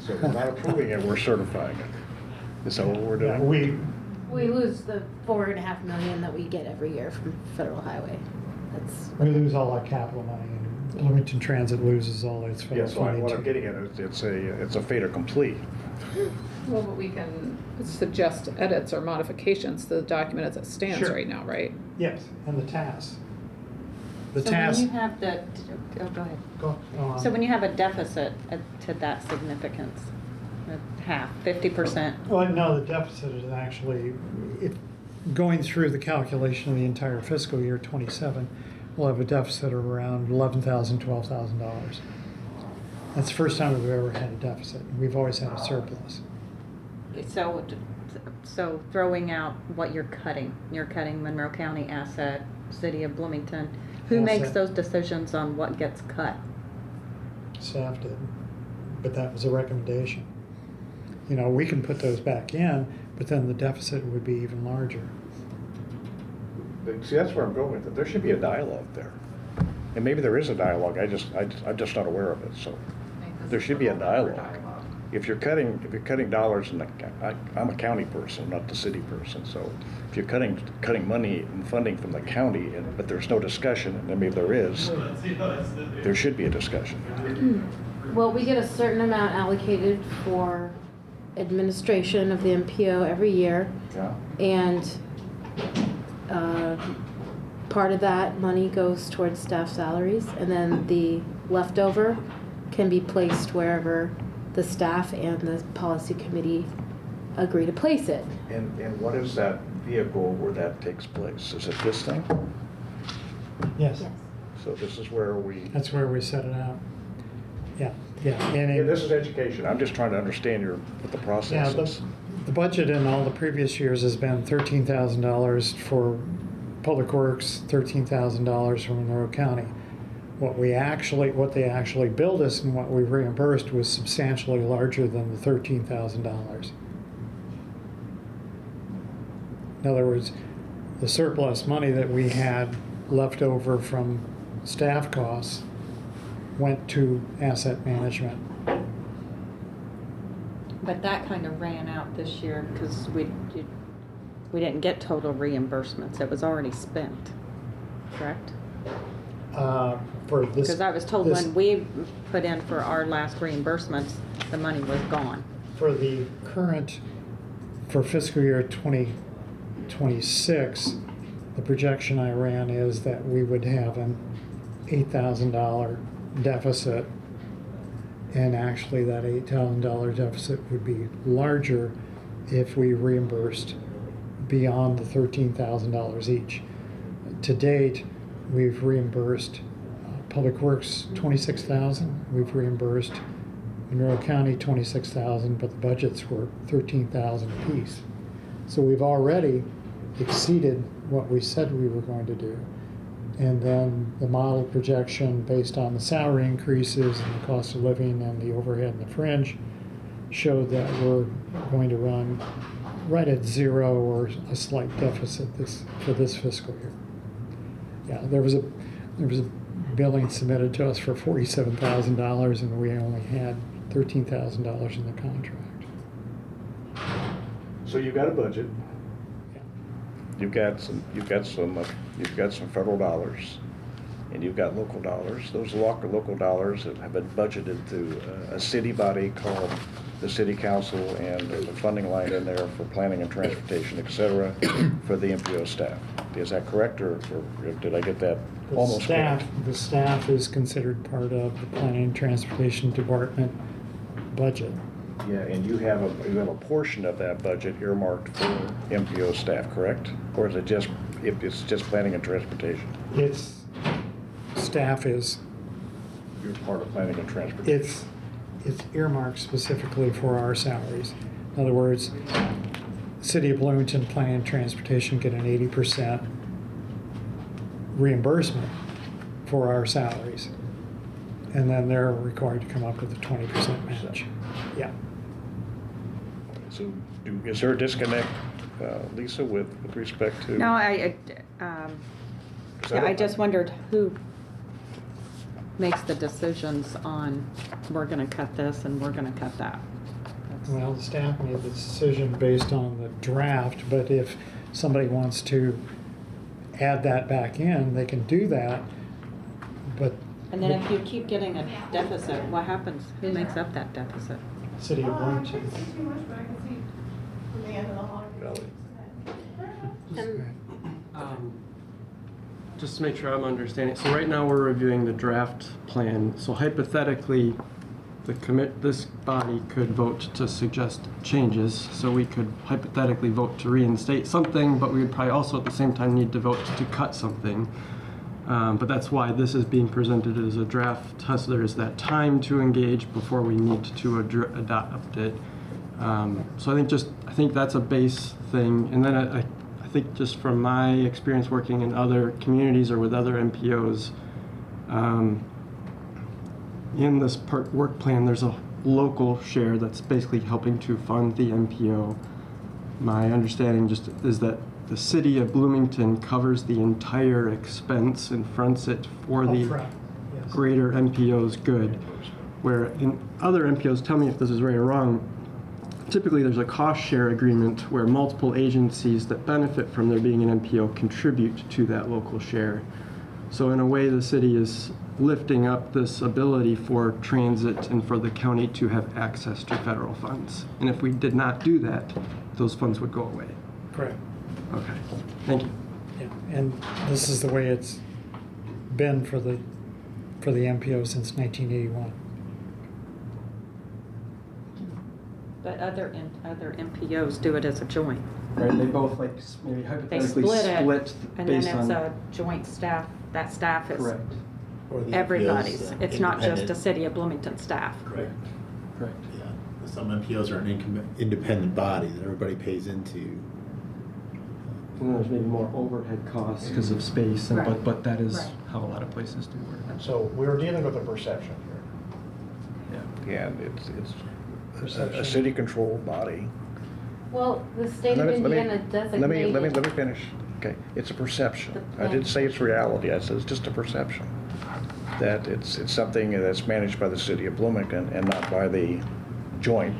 So if we're not approving it, we're certifying it. Is that what we're Yeah, doing? We lose the $4.5 million that we get every year from Federal Highway. That's We lose all our capital money, and Bloomington Transit loses all its Yeah, federal so funding. what I'm too. getting at is it's a fait accompli. well, but we can suggest edits or modifications to the document as it stands Sure. right now, right? Yes, and the task. The So task. when you have the, oh, go ahead. Go on. So when you have a deficit to that significance, half, 50%, Well, no, the deficit is actually, going through the calculation of the entire fiscal year 27, we'll have a deficit of around $11,000, $12,000. That's the first time we've ever had a deficit. We've always had a surplus. so throwing out what you're cutting Monroe County asset, City of Bloomington, who makes Asset. those decisions on what gets cut? Staff did, but that was a recommendation. You know, we can put those back in, but then the deficit would be even larger. See, that's where I'm going with it. There should be a dialogue there. And maybe there is a dialogue, I'm just not aware of it, so. There should be a dialogue. if you're cutting dollars in I'm a county person, not the city person, so if you're cutting money and funding from the county, but there's no discussion, and maybe there is, there should be a discussion. Well, we get a certain amount allocated for administration of the MPO every year. Yeah. And part of that money goes towards staff salaries, and then the leftover can be placed wherever the staff and the policy committee agree to place it. And what is that vehicle where that takes place? Is it this thing? Yes, So this is where we, that's where we set it out. Yeah, yeah. And yeah, this is education. I'm just trying to understand what the yeah, process is. the budget in all the previous years has been $13,000 for Public Works, $13,000 from Monroe County. What they actually billed us and what we reimbursed was substantially larger than the $13,000. In other words, the surplus money that we had left over from staff costs went to asset management. But that kind of ran out this year because we didn't get total reimbursements. It was already spent, correct? For this, Because I was told this- when we put in for our last reimbursements, the money was gone. for the current, for fiscal year 2026, the projection I ran is that we would have an $8,000 deficit. And actually that $8,000 deficit would be larger if we reimbursed beyond the $13,000 each. To date, we've reimbursed Public Works $26,000. We've reimbursed Monroe County $26,000, but the budgets were $13,000 apiece. So we've already exceeded what we said we were going to do. And then the model projection based on the salary increases and the cost of living and the overhead and the fringe showed that we're going to run right at zero or a slight deficit for this fiscal year. Yeah, there was a billing submitted to us for $47,000 and we only had $13,000 in the contract. So you've got a budget. Yeah. You've got some federal dollars, and you've got local dollars. Those local dollars have been budgeted through a city body called the City Council, and there's a funding line in there for planning and transportation, et cetera, for the MPO staff. Is that correct, or did I get that almost correct? The staff is considered part of the Planning and Transportation Department budget. Yeah, and you have a portion of that budget earmarked for MPO staff, correct? Or is it just planning and transportation? Staff is, You're part of planning and transportation. it's earmarked specifically for our salaries. In other words, City of Bloomington Planning and Transportation get an 80% reimbursement for our salaries. And then they're required to come up with a 20% match. Yeah. So is there a disconnect, Lisa, with respect to? No, Is that I a- just wondered who makes the decisions on, we're gonna cut this and we're gonna cut that. That's- Well, the staff made the decision based on the draft, but if somebody wants to add that back in, they can do that. But And then if you keep getting a deficit, what happens? Who makes up that deficit? City of Bloomington. Just to make sure I'm understanding, so right now we're reviewing the draft plan. So hypothetically, this body could vote to suggest changes. So we could hypothetically vote to reinstate something, but we would probably also at the same time need to vote to cut something. But that's why this is being presented as a draft. So there's that time to engage before we need to adopt it. So I think that's a base thing. And then I think just from my experience working in other communities or with other MPOs, in this work plan, there's a local share that's basically helping to fund the MPO. My understanding just is that the city of Bloomington covers the entire expense and fronts it for the Upfront, yes. greater MPO's good. where in other MPOs, tell me if this is right or wrong, typically there's a cost share agreement where multiple agencies that benefit from there being an MPO contribute to that local share. So in a way, the city is lifting up this ability for transit and for the county to have access to federal funds. And if we did not do that, those funds would go away. Correct. Okay, thank you. Yeah, and this is the way it's been for the MPO since 1981. But other MPOs do it as a joint. Right, they both like maybe They hypothetically split it, and then based it's on. a joint staff. That staff is Correct, Or the everybody's. MPOs, It's not just a independent. City of Bloomington staff. Correct. correct. Yeah. Some MPOs are an independent body that everybody pays into. And then there's maybe more overhead costs because of space, and, Right. but that is Right. how a lot of places do work. So we're dealing with a perception Yeah. here. And it's a Perception. city-controlled body. Well, the state of Let me- Indiana designated. Let me finish. Okay, it's a perception. The I didn't say it's reality, I said it's just a perception. That it's something that's managed by the city of Bloomington and not by the joint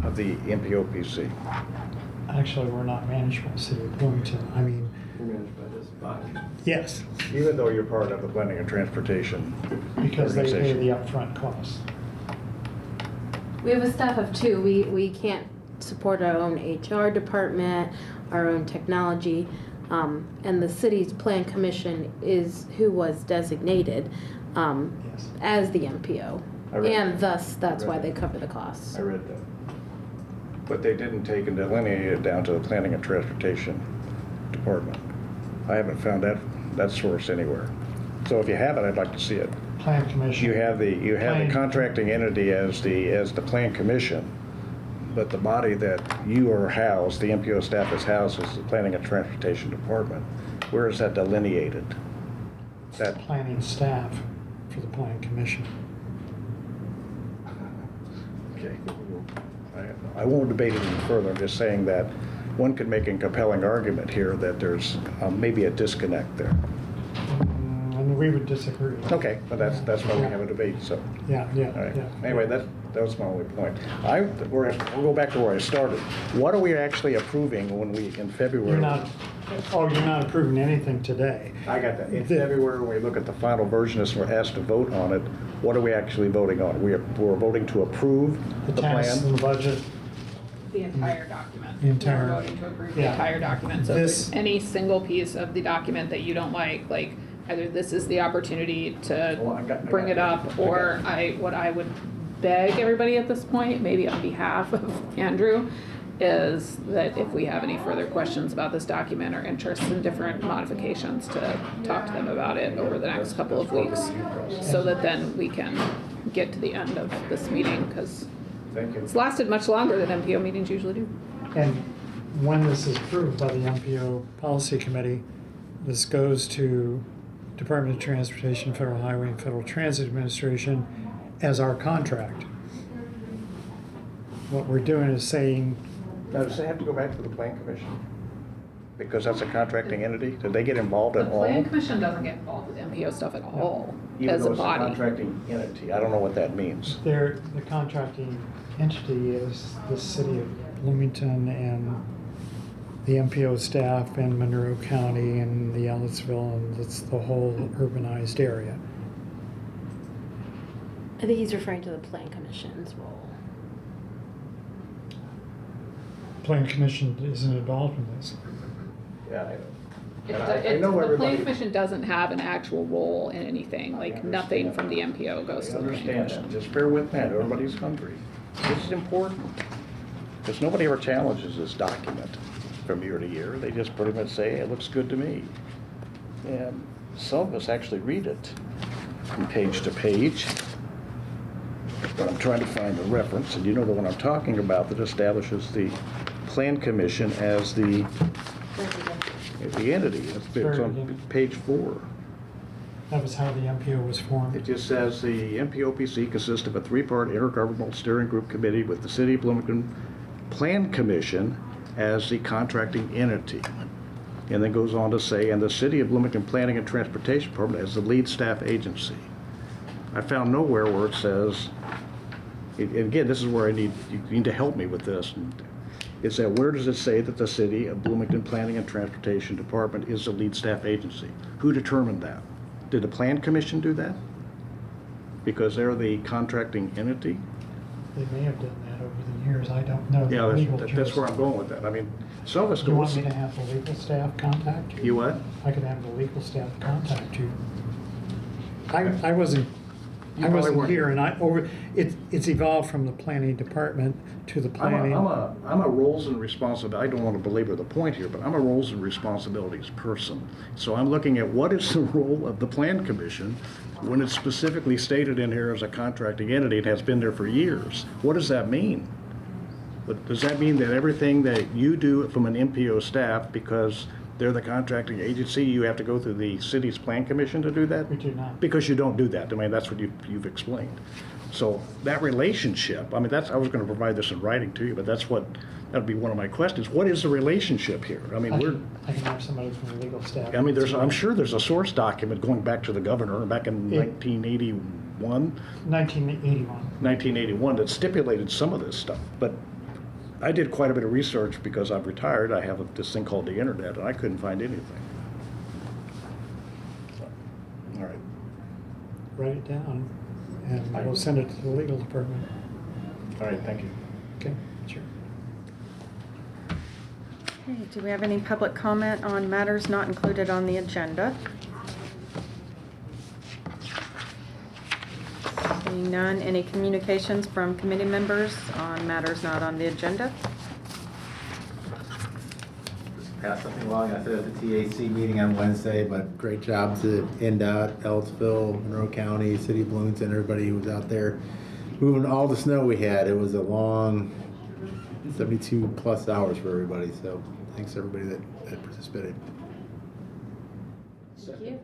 of the MPOPC. Actually, we're not managed by the city of Bloomington. I mean, You're managed by this body. yes, Even though you're part of the planning and transportation because they pay organization. the upfront costs. We have a staff of two. We can't support our own HR department, our own technology, and the city's plan commission is who was designated Yes. as the MPO, I read and that. thus that's I why read they that. cover the costs. I read that. But they didn't take and delineate it down to the planning and transportation department. I haven't found that source anywhere. So if you have it, I'd like to see it. Plan commission. You have the Planning. contracting entity as the plan commission, but the body that you are housed, the MPO staff is housed, is the planning and transportation department. Where is that delineated? That, Planning staff for the plan commission. okay. I won't debate it any further. I'm just saying that one could make a compelling argument here that there's maybe a disconnect there. And we would disagree. Okay, but that's why we have a debate, so. Yeah, All right. yeah. Anyway, that was my only point. We'll go back to where I started. What are we actually approving when we, in February? You're not approving anything today. I got that. In February, when we look at the final version, as we're asked to vote on it, what are we actually voting on? We're voting to approve The the tasks plan? and the budget. The entire document. The entire- We're voting to approve the yeah. entire document. So if This- there's any single piece of the document that you don't like either this is the opportunity to Well, I got bring it that. up, or what I would beg everybody at this point, maybe on behalf of Andrew, is that if we have any further questions about this document or interests in different modifications, to talk to them about it over the next couple of weeks, so that then we can get to the end of this meeting, because Thank you. it's lasted much longer than MPO meetings usually do. And when this is approved by the MPO Policy Committee, this goes to Department of Transportation, Federal Highway and Federal Transit Administration as our contract. What we're doing is saying, Now, does it have to go back to the plan commission? Because that's a contracting entity? Did they get involved The at all? plan commission doesn't get involved with MPO stuff at all, Even as though a it's a body. contracting entity, I don't know what that means. the contracting entity is the city of Bloomington and the MPO staff in Monroe County and the Ellisville, and it's the whole urbanized area. I think he's referring to the plan commission's role. Plan commission isn't involved in this. Yeah, I know. It- And I it- know The plan everybody- commission doesn't have an actual role in anything, like nothing from the MPO goes I to the plan understand commission. that. Just bear with me. Everybody's hungry. This is important. Because nobody ever challenges this document from year to year. They just pretty much say, hey, it looks good to me. And some of us actually read it from page to page. But I'm trying to find the reference, and you know the one I'm talking about, that establishes the plan commission as the entity. It's on page 4. That was how the MPO was formed. It just says the MPOPC consists of a 3-part intergovernmental steering group committee with the City of Bloomington Plan Commission as the contracting entity. And then goes on to say, and the City of Bloomington Planning and Transportation Department as the lead staff agency. I found nowhere where it says again, this is where you need to help me with this. Is that where does it say that the City of Bloomington Planning and Transportation Department is the lead staff agency? Who determined that? Did the Plan Commission do that? Because they're the contracting entity? They may have done that over the years, I don't know. the Yeah, legal that's where I'm going with that. I mean, some of us You go. want me to have the legal staff contact you? You what? I could have the legal staff contact you. I wasn't You probably weren't here, and it's evolved from the planning department to the planning. I'm a roles and responsibility, I don't want to belabor the point here, but I'm a roles and responsibilities person. So I'm looking at what is the role of the Plan Commission when it's specifically stated in here as a contracting entity, it has been there for years. What does that mean? But does that mean that everything that you do from an MPO staff, because they're the contracting agency, you have to go through the city's Plan Commission to do that? We do not. Because you don't do that. I mean, that's what you've explained. So that relationship, I mean, I was going to provide this in writing to you, but that'd be one of my questions. What is the relationship here? I mean, I can have somebody from the legal staff. I mean, I'm sure there's a source document going back to the governor back in 1981. 1981 that stipulated some of this stuff. But I did quite a bit of research because I've retired. I have this thing called the internet, and I couldn't find anything. So, all right. Write it down, and we'll send it to the legal department. All right, thank you. Okay, sure. Okay, do we have any public comment on matters not included on the agenda? Seeing none, any communications from committee members on matters not on the agenda? Pass something along. I said at the TAC meeting on Wednesday, but great job to NDOT, Ellisville, Monroe County, City of Bloomington, everybody who was out there moving all the snow we had. It was a long 72 plus hours for everybody, so thanks to everybody that participated. Thank you.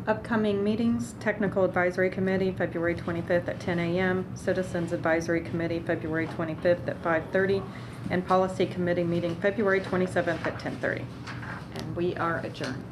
Upcoming meetings, Technical Advisory Committee, February 25th at 10 a.m., Citizens Advisory Committee, February 25th at 5:30, and Policy Committee meeting, February 27th at 10:30. And we are adjourned.